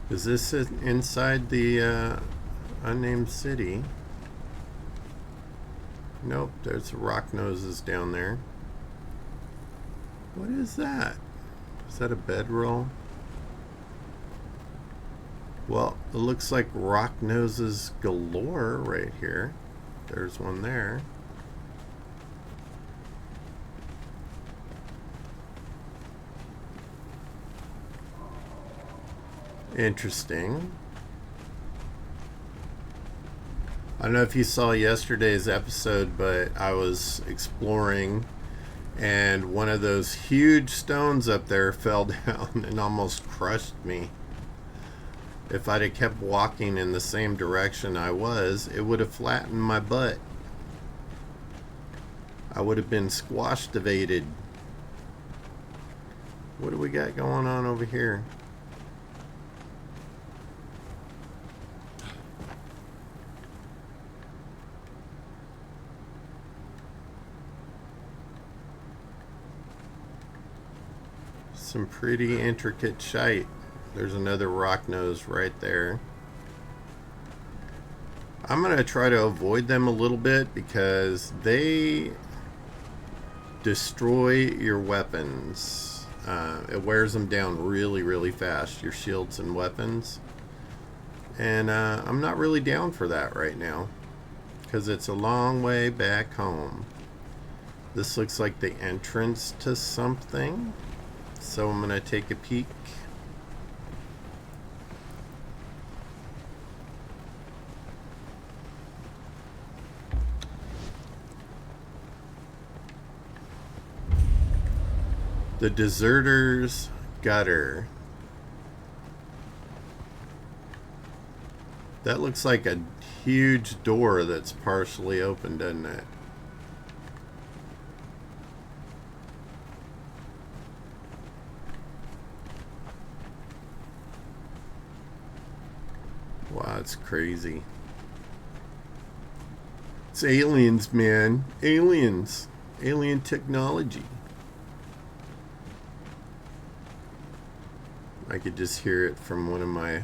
Is this inside the unnamed city? Nope, there's rock noses down there. What is that? Is that a bedroll? Well, it looks like rock noses galore right here. There's one there. Interesting. I don't know if you saw yesterday's episode, but I was exploring and one of those huge stones up there fell down and almost crushed me. If I'd have kept walking in the same direction I was, it would have flattened my butt. I would have been squash-devated. What do we got going on over here? Some pretty intricate shite. There's another rock nose right there. I'm going to try to avoid them a little bit because they destroy your weapons. It wears them down really, really fast, your shields and weapons. And I'm not really down for that right now because it's a long way back home. This looks like the entrance to something. So I'm going to take a peek. The Deserter's Gutter. That looks like a huge door that's partially open, doesn't it? Wow, it's crazy. It's aliens, man. Aliens. Alien technology. I could just hear it from one of my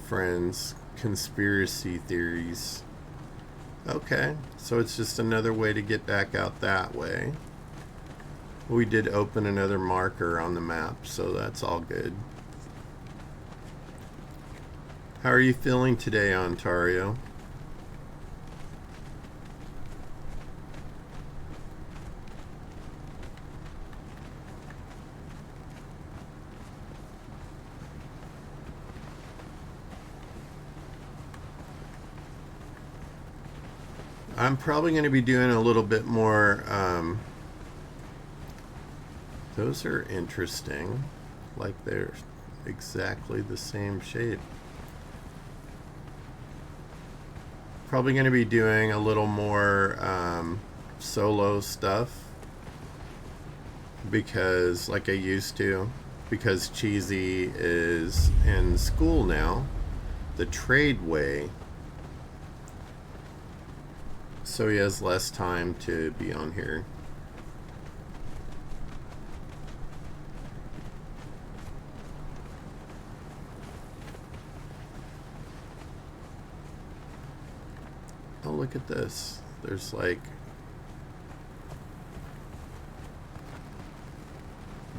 friends' conspiracy theories. Okay, so it's just another way to get back out that way. We did open another marker on the map, so that's all good. How are you feeling today, Ontario? I'm probably going to be doing a little bit more. Those are interesting. Like they're exactly the same shape. Probably going to be doing a little more solo stuff. Because, like I used to. Because Cheesy is in school now. The trade way. So he has less time to be on here. Oh, look at this. There's like...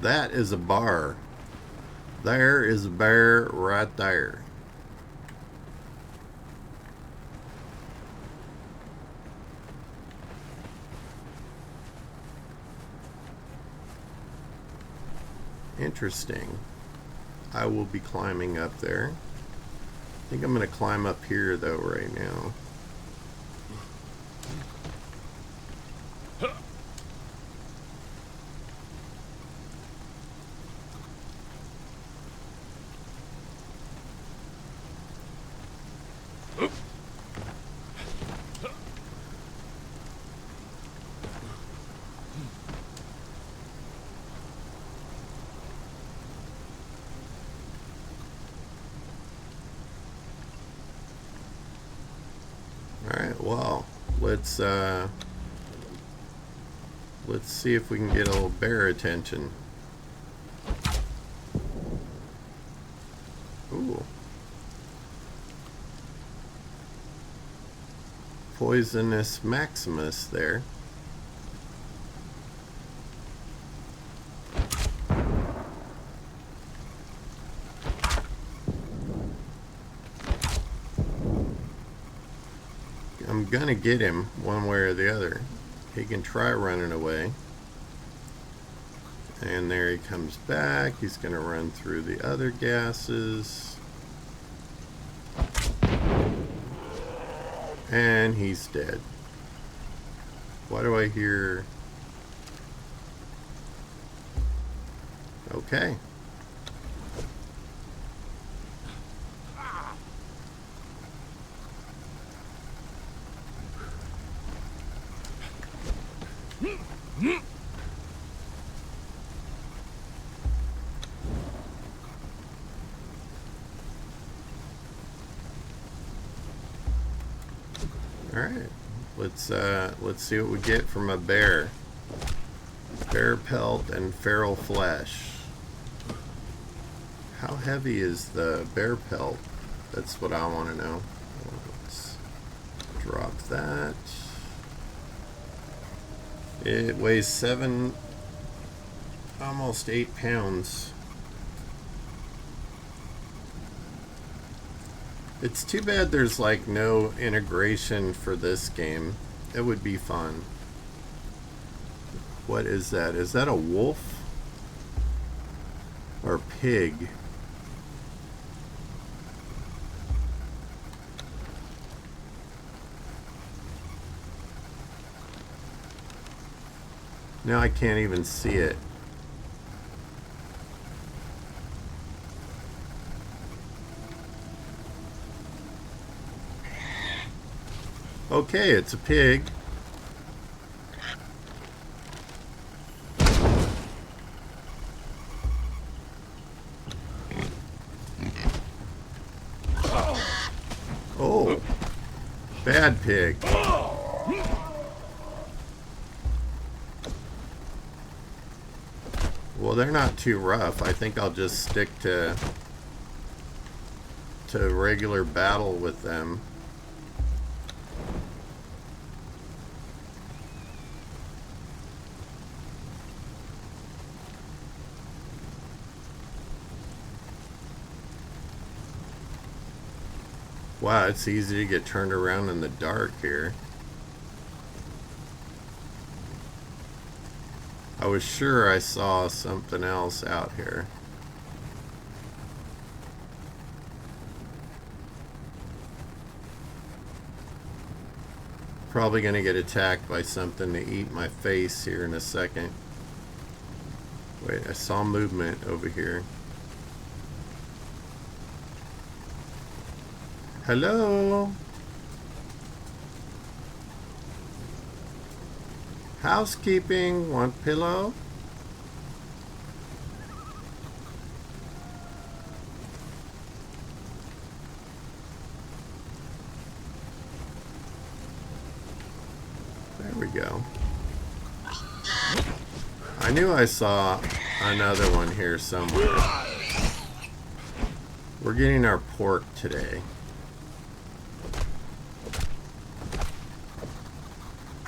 That is a bar. There is a bear right there. Interesting. I will be climbing up there. I think I'm going to climb up here though right now. Alright, well, let's see if we can get a little bear attention. Ooh. Poisonous Maximus there. I'm gonna get him one way or the other. He can try running away. And there he comes back. He's gonna run through the other gases. And he's dead. Why do I hear... Okay. Alright, let's see what we get from a bear. Bear pelt and feral flesh. How heavy is the bear pelt? That's what I want to know. Let's drop that. It weighs 7, almost 8 pounds. It's too bad there's like no integration for this game. It would be fun. What is that? Is that a wolf? Or pig? Now I can't even see it. Okay, it's a pig. Oh, bad pig. Well, they're not too rough. I think I'll just stick to regular battle with them. Wow, it's easy to get turned around in the dark here. I was sure I saw something else out here. Probably gonna get attacked by something to eat my face here in a second. Wait, I saw movement over here. Hello? Housekeeping, want pillow? There we go. I knew I saw another one here somewhere. We're getting our pork today.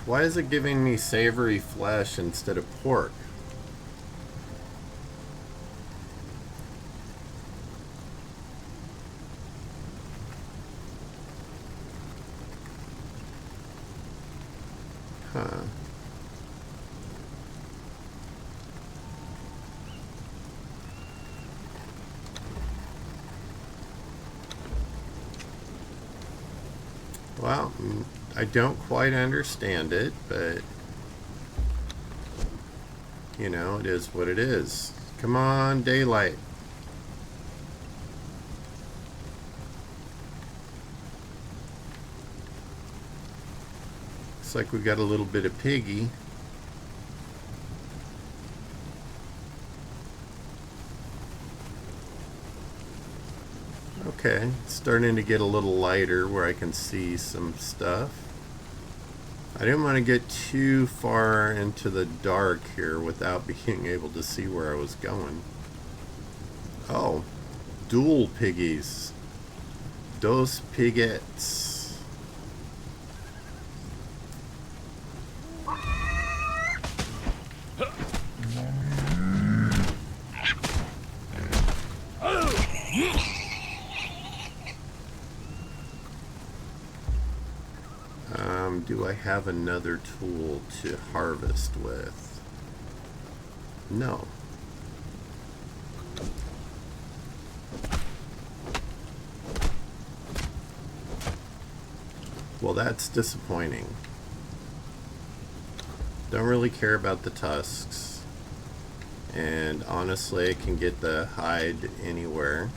Why is it giving me savory flesh instead of pork? Huh. Well, I don't quite understand it, but you know, it is what it is. Come on, daylight. Looks like we got a little bit of piggy. Okay, it's starting to get a little lighter where I can see some stuff. I didn't want to get too far into the dark here without being able to see where I was going. Oh, dual piggies. Dos pigettes. Do I have another tool to harvest with? No. Well, that's disappointing. Don't really care about the tusks. And honestly, I can get the hide anywhere.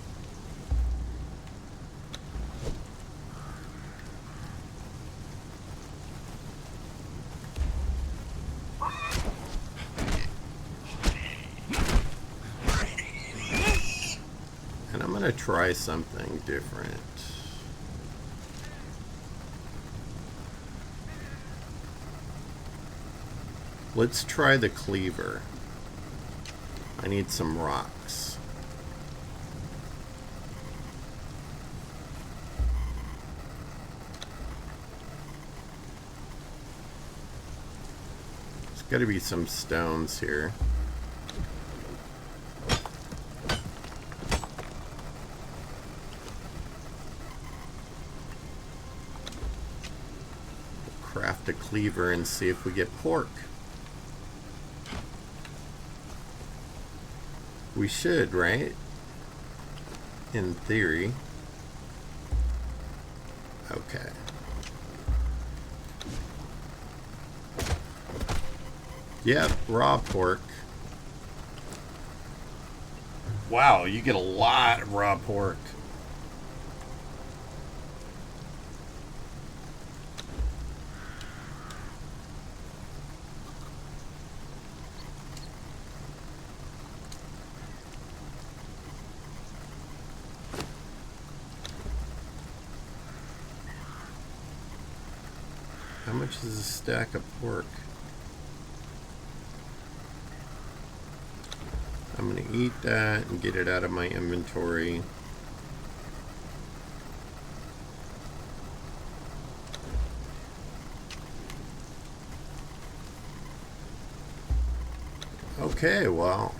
Try something different. Let's try the cleaver. I need some rocks. There's got to be some stones here. Craft a cleaver and see if we get pork. We should, right? In theory. Okay. Yeah, raw pork. Wow, you get a lot of raw pork. How much is a stack of pork? I'm going to eat that and get it out of my inventory. Okay, well,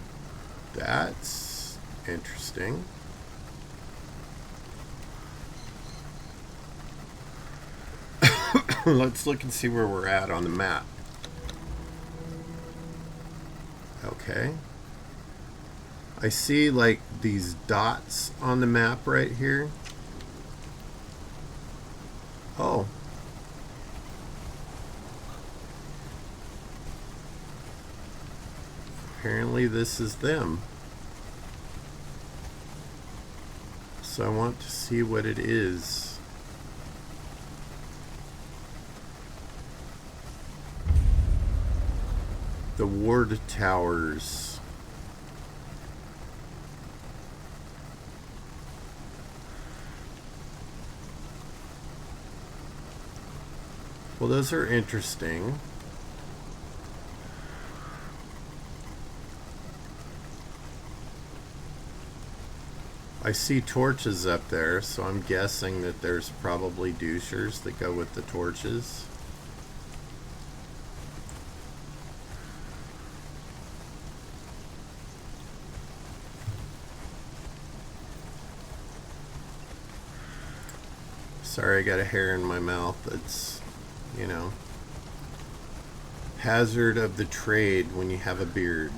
that's interesting. Let's look and see where we're at on the map. Okay. I see like these dots on the map right here. Oh. Apparently this is them. So I want to see what it is. The ward towers. Well, those are interesting. I see torches up there, so I'm guessing that there's probably douchers that go with the torches. Sorry, I got a hair in my mouth. It's, you know, hazard of the trade when you have a beard.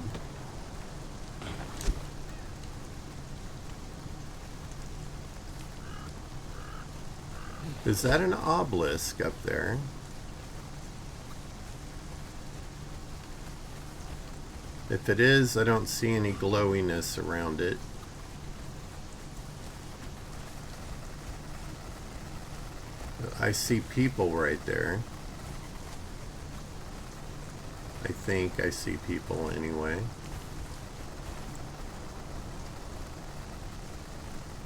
Is that an obelisk up there? If it is, I don't see any glowiness around it. I see people right there. I think I see people anyway.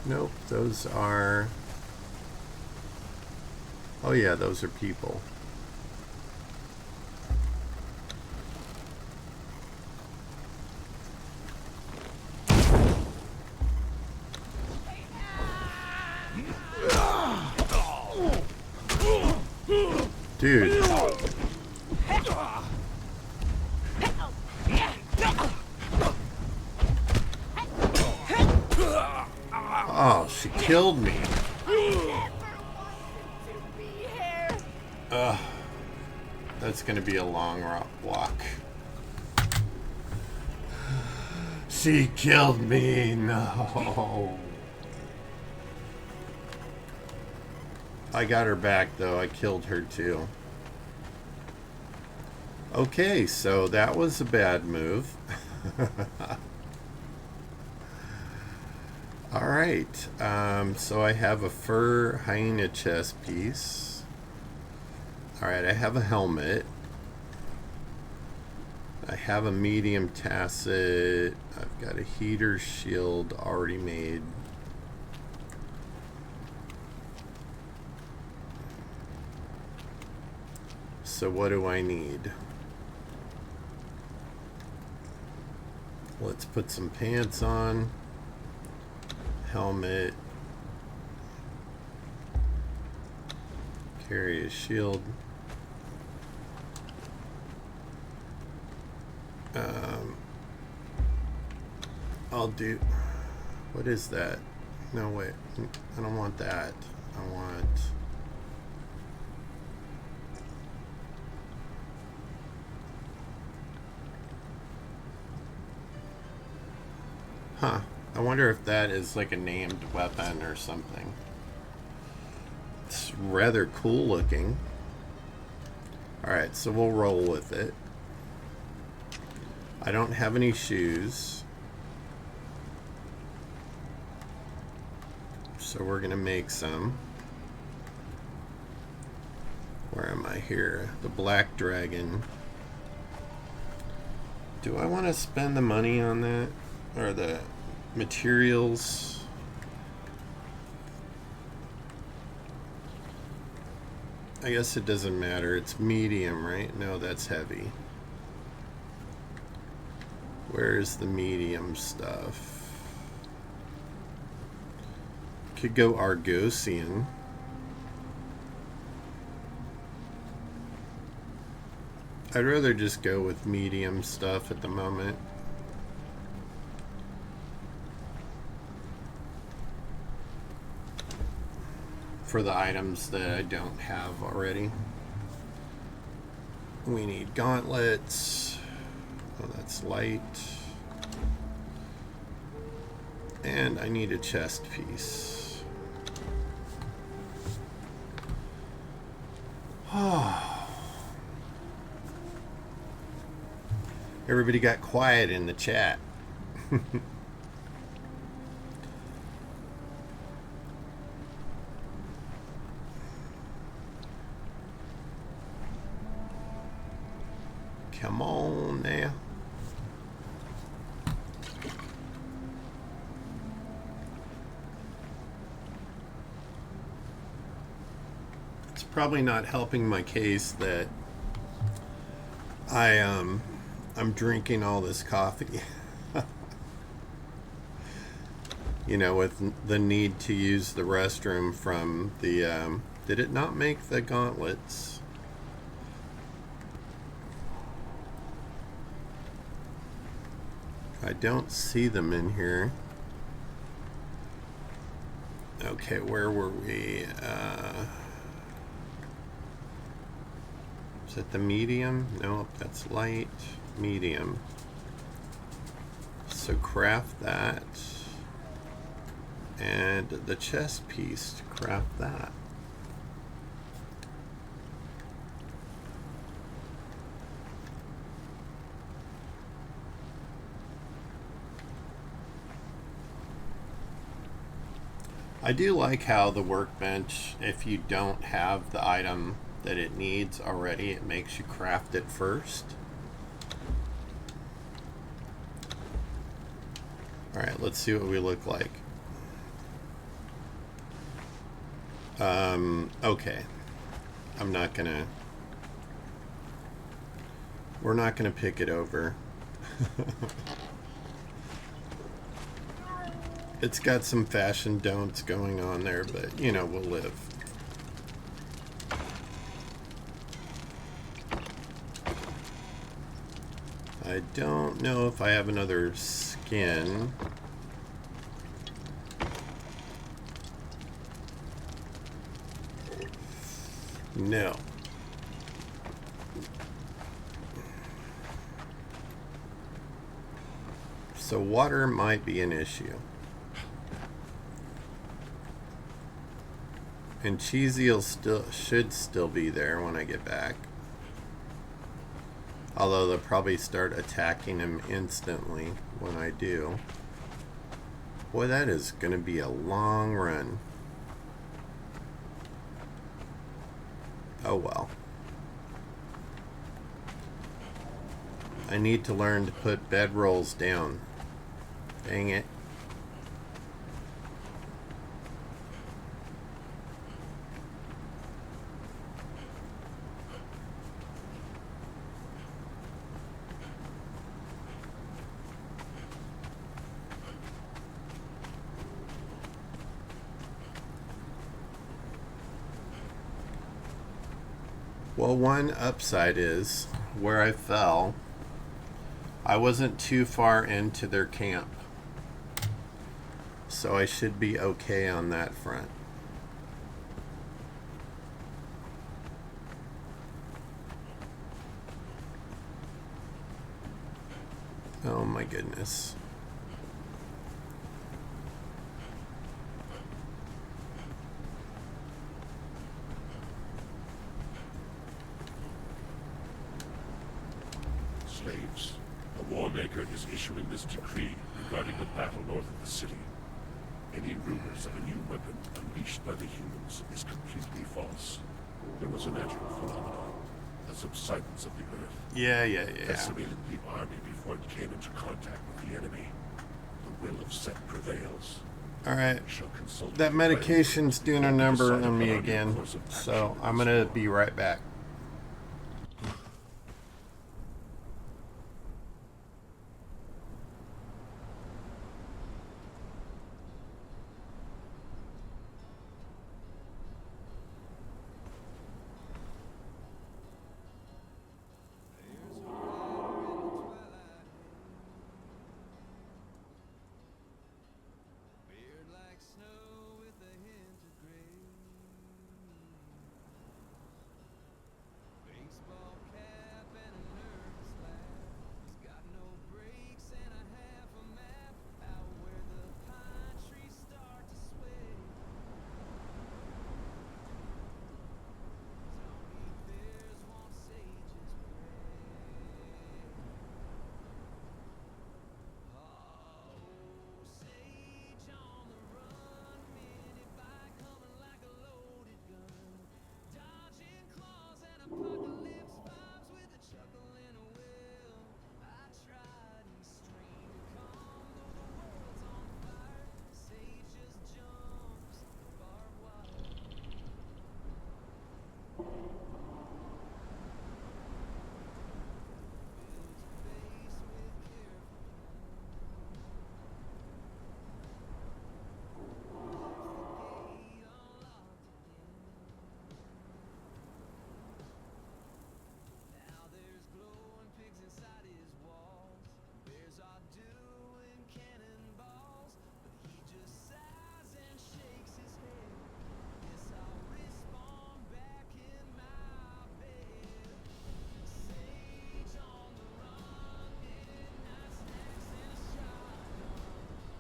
Nope, those are... Oh yeah, those are people. Dude. Oh, she killed me. Ugh. That's gonna be a long rock block. She killed me. No. I got her back though. I killed her too. Okay, so that was a bad move. Alright, so I have a fur hyena chest piece. Alright, I have a helmet. I have a medium tacet. I've got a heater shield already made. So what do I need? Let's put some pants on. Helmet. Carry a shield. I'll do... What is that? No, wait. I don't want that. I want... Huh. I wonder if that is like a named weapon or something. It's rather cool looking. Alright, so we'll roll with it. I don't have any shoes. So we're going to make some. Where am I here? The black dragon. Do I want to spend the money on that? Or the materials? I guess it doesn't matter. It's medium, right? No, that's heavy. Where's the medium stuff? Could go Argosian. I'd rather just go with medium stuff at the moment. For the items that I don't have already. We need gauntlets. Oh, that's light. And I need a chest piece. Everybody got quiet in the chat. Come on now. It's probably not helping my case that I'm drinking all this coffee. You know, with the need to use the restroom from the did it not make the gauntlets? I don't see them in here. Okay, where were we? Is it the medium? Nope, that's light. Medium. So craft that. And the chest piece, craft that. I do like how the workbench, if you don't have the item that it needs already, it makes you craft it first. Alright, let's see what we look like. Okay. We're not gonna pick it over. It's got some fashion don'ts going on there, but, you know, we'll live. I don't know if I have another skin. No. So water might be an issue. And Cheesy'll should still be there when I get back. Although they'll probably start attacking him instantly when I do. Boy, that is going to be a long run. Oh well. I need to learn to put bedrolls down. Dang it. Well, one upside is, where I fell, I wasn't too far into their camp. So I should be okay on that front. Oh my goodness. Slaves Warmaker is issuing this decree regarding the battle north of the city. Any rumors of a new weapon unleashed by the humans is completely false. There was a natural phenomenon, a subsidence of the earth. Yeah. Decimated the army before it came into contact with the enemy. The will of Set prevails. Alright. We shall consult That with medication's doing a number on me Decide upon our again. course of action So in I'm this gonna war. be right back. Beard like snow with a hint of gray. Baseball cap and a nervous laugh. He's got no brakes and a half a map out where the pine trees start to sway. Don't eat theirs, won't sages pray. Oh, sage on the run, mini bike humming like a loaded gun, dodging claws and apocalypse vibes with a chuckle and a will. I tried and stream calm though the world's on fire. Sage just jumps barbed wire. Builds a base with careful gate unlocked again. Now there's glowing pigs inside his walls. Bears are doing cannonballs, but he just sighs and shakes his head. Guess I'll respawn back in my bed. Sage on the run, midnight snacks and a shotgun.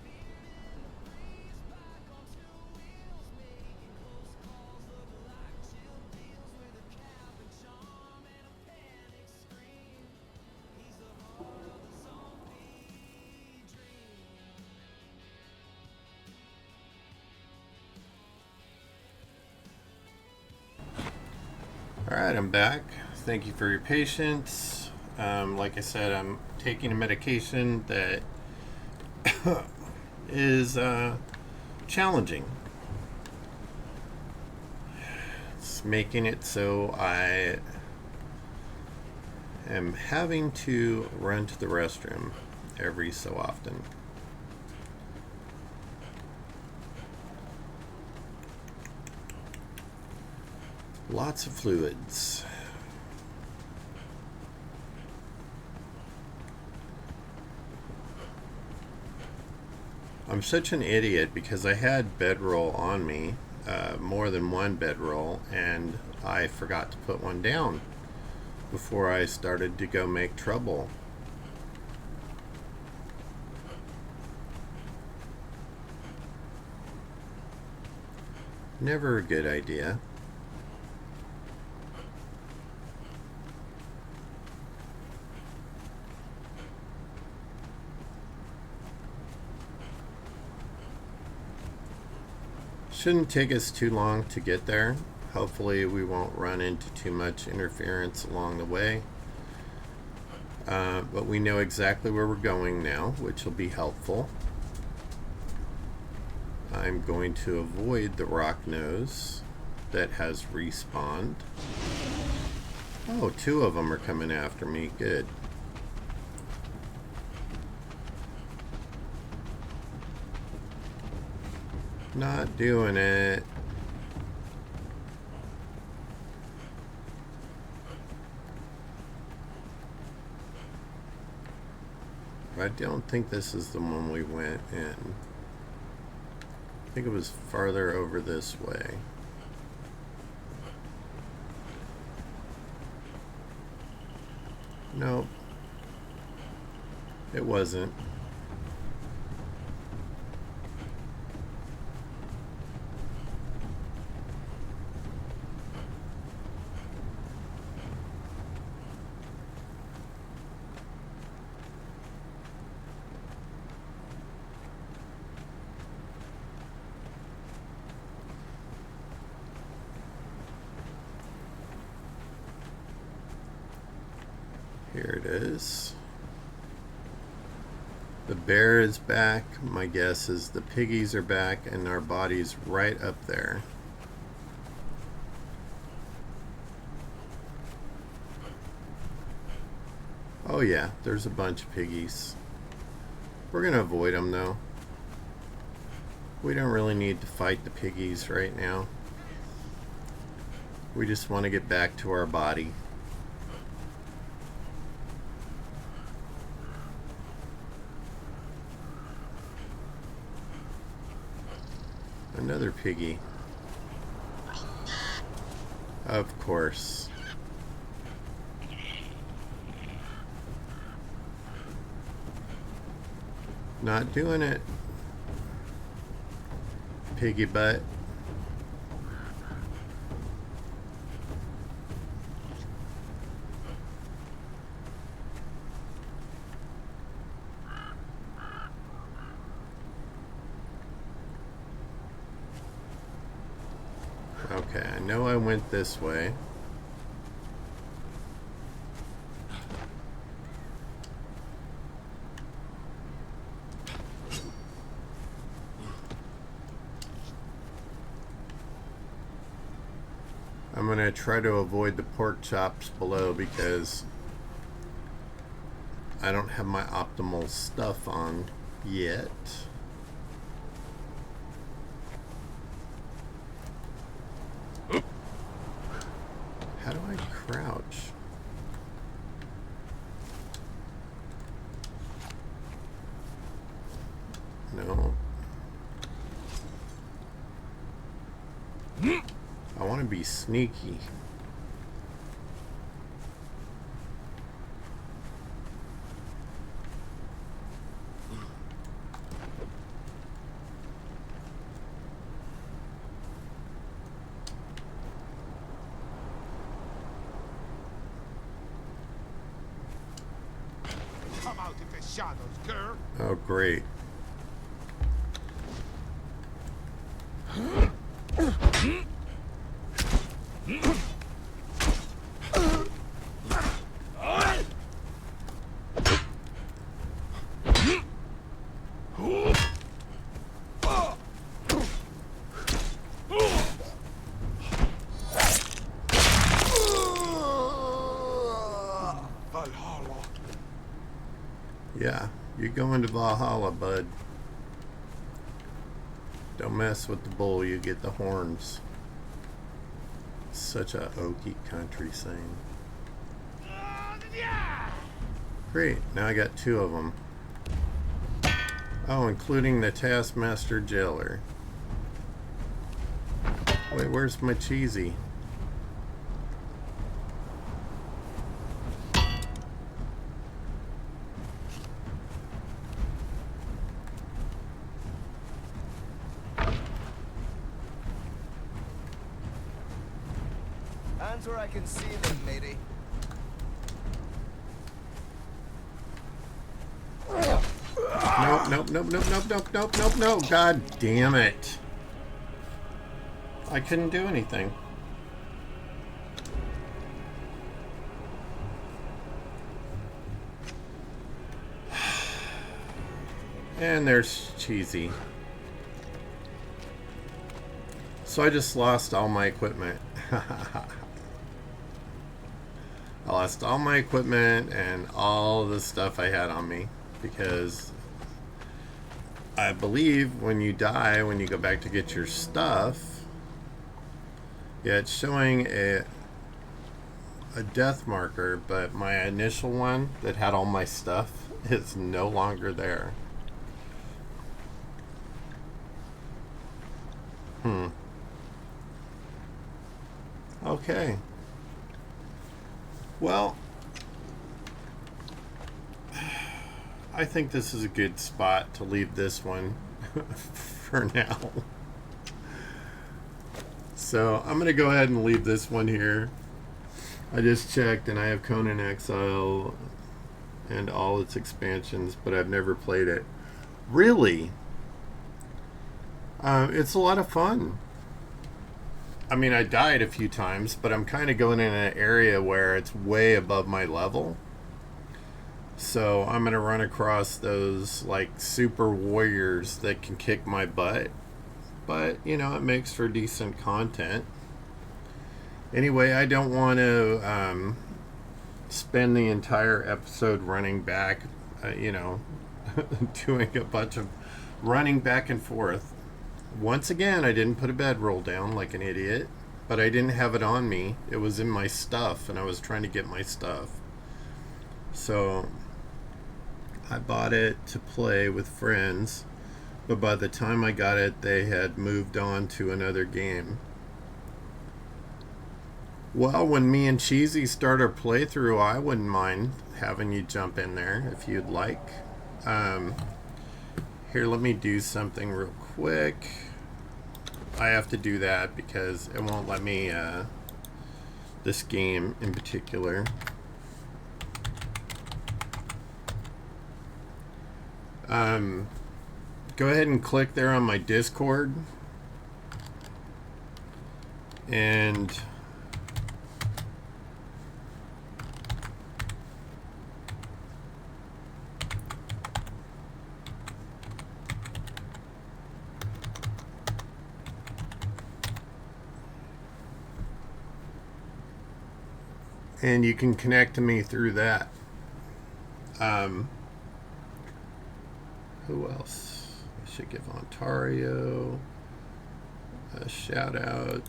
Beard in the breeze, bike on two wheels, making close calls look like chill deals with a cap and charm and a panic scream. He's the heart of the zombie dream. Alright, I'm back. Thank you for your patience. Like I said, I'm taking a medication that is challenging. It's making it so I am having to run to the restroom every so often. Lots of fluids. I'm such an idiot because I had bedroll on me, more than one bedroll, and I forgot to put one down before I started to go make trouble. Never a good idea. Shouldn't take us too long to get there. Hopefully we won't run into too much interference along the way. But we know exactly where we're going now, which will be helpful. I'm going to avoid the rock nose that has respawned. Oh, two of them are coming after me. Good. Not doing it. I don't think this is the one we went in. I think it was farther over this way. Nope. It wasn't. Here it is. The bear is back. My guess is the piggies are back and our body's right up there. Oh yeah, there's a bunch of piggies. We're gonna avoid them though. We don't really need to fight the piggies right now. We just want to get back to our body. Another piggy. Of course. Not doing it. Piggy butt. Okay, I know I went this way. I'm going to try to avoid the pork chops below because I don't have my optimal stuff on yet. How do I crouch? No. I want to be sneaky. Come out of the shadows, girl. Oh, great. Valhalla. Yeah, you're going to Valhalla, bud. Don't mess with the bull, you get the horns. Such a oaky country saying. Great, now I got 2 of them. Oh, including the Taskmaster Jailer. Wait, where's my cheesy? Hands where I can see them, matey. Nope. God damn it. I couldn't do anything. And there's Cheesy. So I just lost all my equipment. I lost all my equipment and all the stuff I had on me because I believe when you die, when you go back to get your stuff, yeah, it's showing a death marker, but my initial one that had all my stuff is no longer there. Okay. Well, I think this is a good spot to leave this one for now. So I'm going to go ahead and leave this one here. I just checked and I have Conan Exile and all its expansions, but I've never played it. Really? It's a lot of fun. I mean, I died a few times, but I'm kind of going in an area where it's way above my level. So I'm going to run across those like super warriors that can kick my butt. But, you know, it makes for decent content. Anyway, I don't want to spend the entire episode running back, doing a bunch of running back and forth. Once again, I didn't put a bedroll down like an idiot, but I didn't have it on me. It was in my stuff, and I was trying to get my stuff. So I bought it to play with friends, but by the time I got it, they had moved on to another game. Well, when me and Cheesy start our playthrough, I wouldn't mind having you jump in there if you'd like. Here, let me do something real quick. I have to do that because it won't let me, this game in particular. Go ahead and click there on my Discord. And you can connect to me through that. Who else? I should give Ontario a shout out.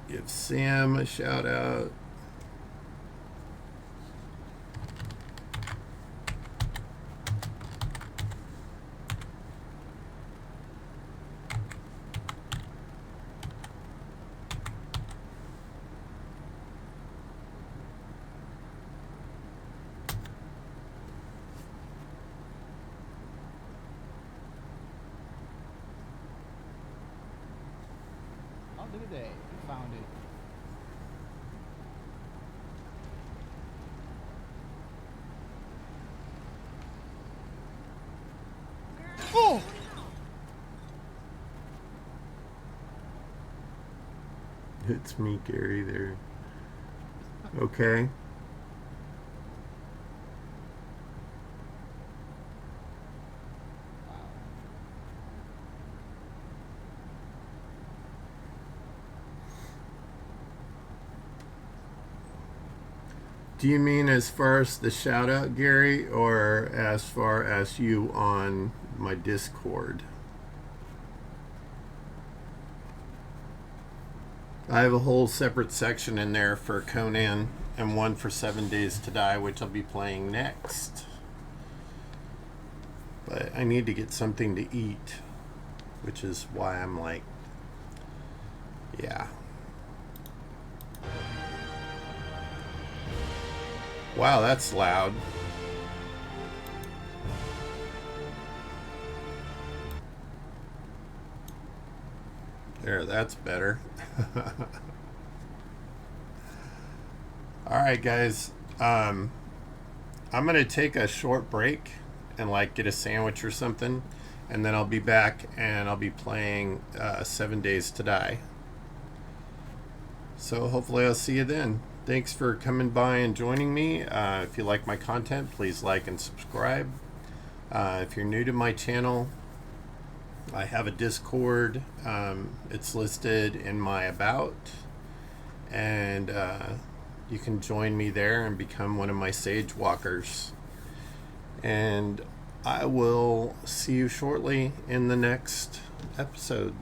Give Sam a shout out. Oh, look at that. You found it. Oh! It's me, Gary, there. Okay. Do you mean as far as the shout out, Gary, or as far as you on my Discord? I have a whole separate section in there for Conan and one for 7 Days to Die, which I'll be playing next. But I need to get something to eat, which is why I'm like, yeah. Wow, that's loud. There, that's better. Alright guys, I'm gonna take a short break and like get a sandwich or something, and then I'll be back and I'll be playing 7 Days to Die. So hopefully I'll see you then. Thanks for coming by and joining me. If you like my content, please like and subscribe. If you're new to my channel, I have a Discord. It's listed in my about, and you can join me there and become one of my Sage Walkers. And I will see you shortly in the next episode.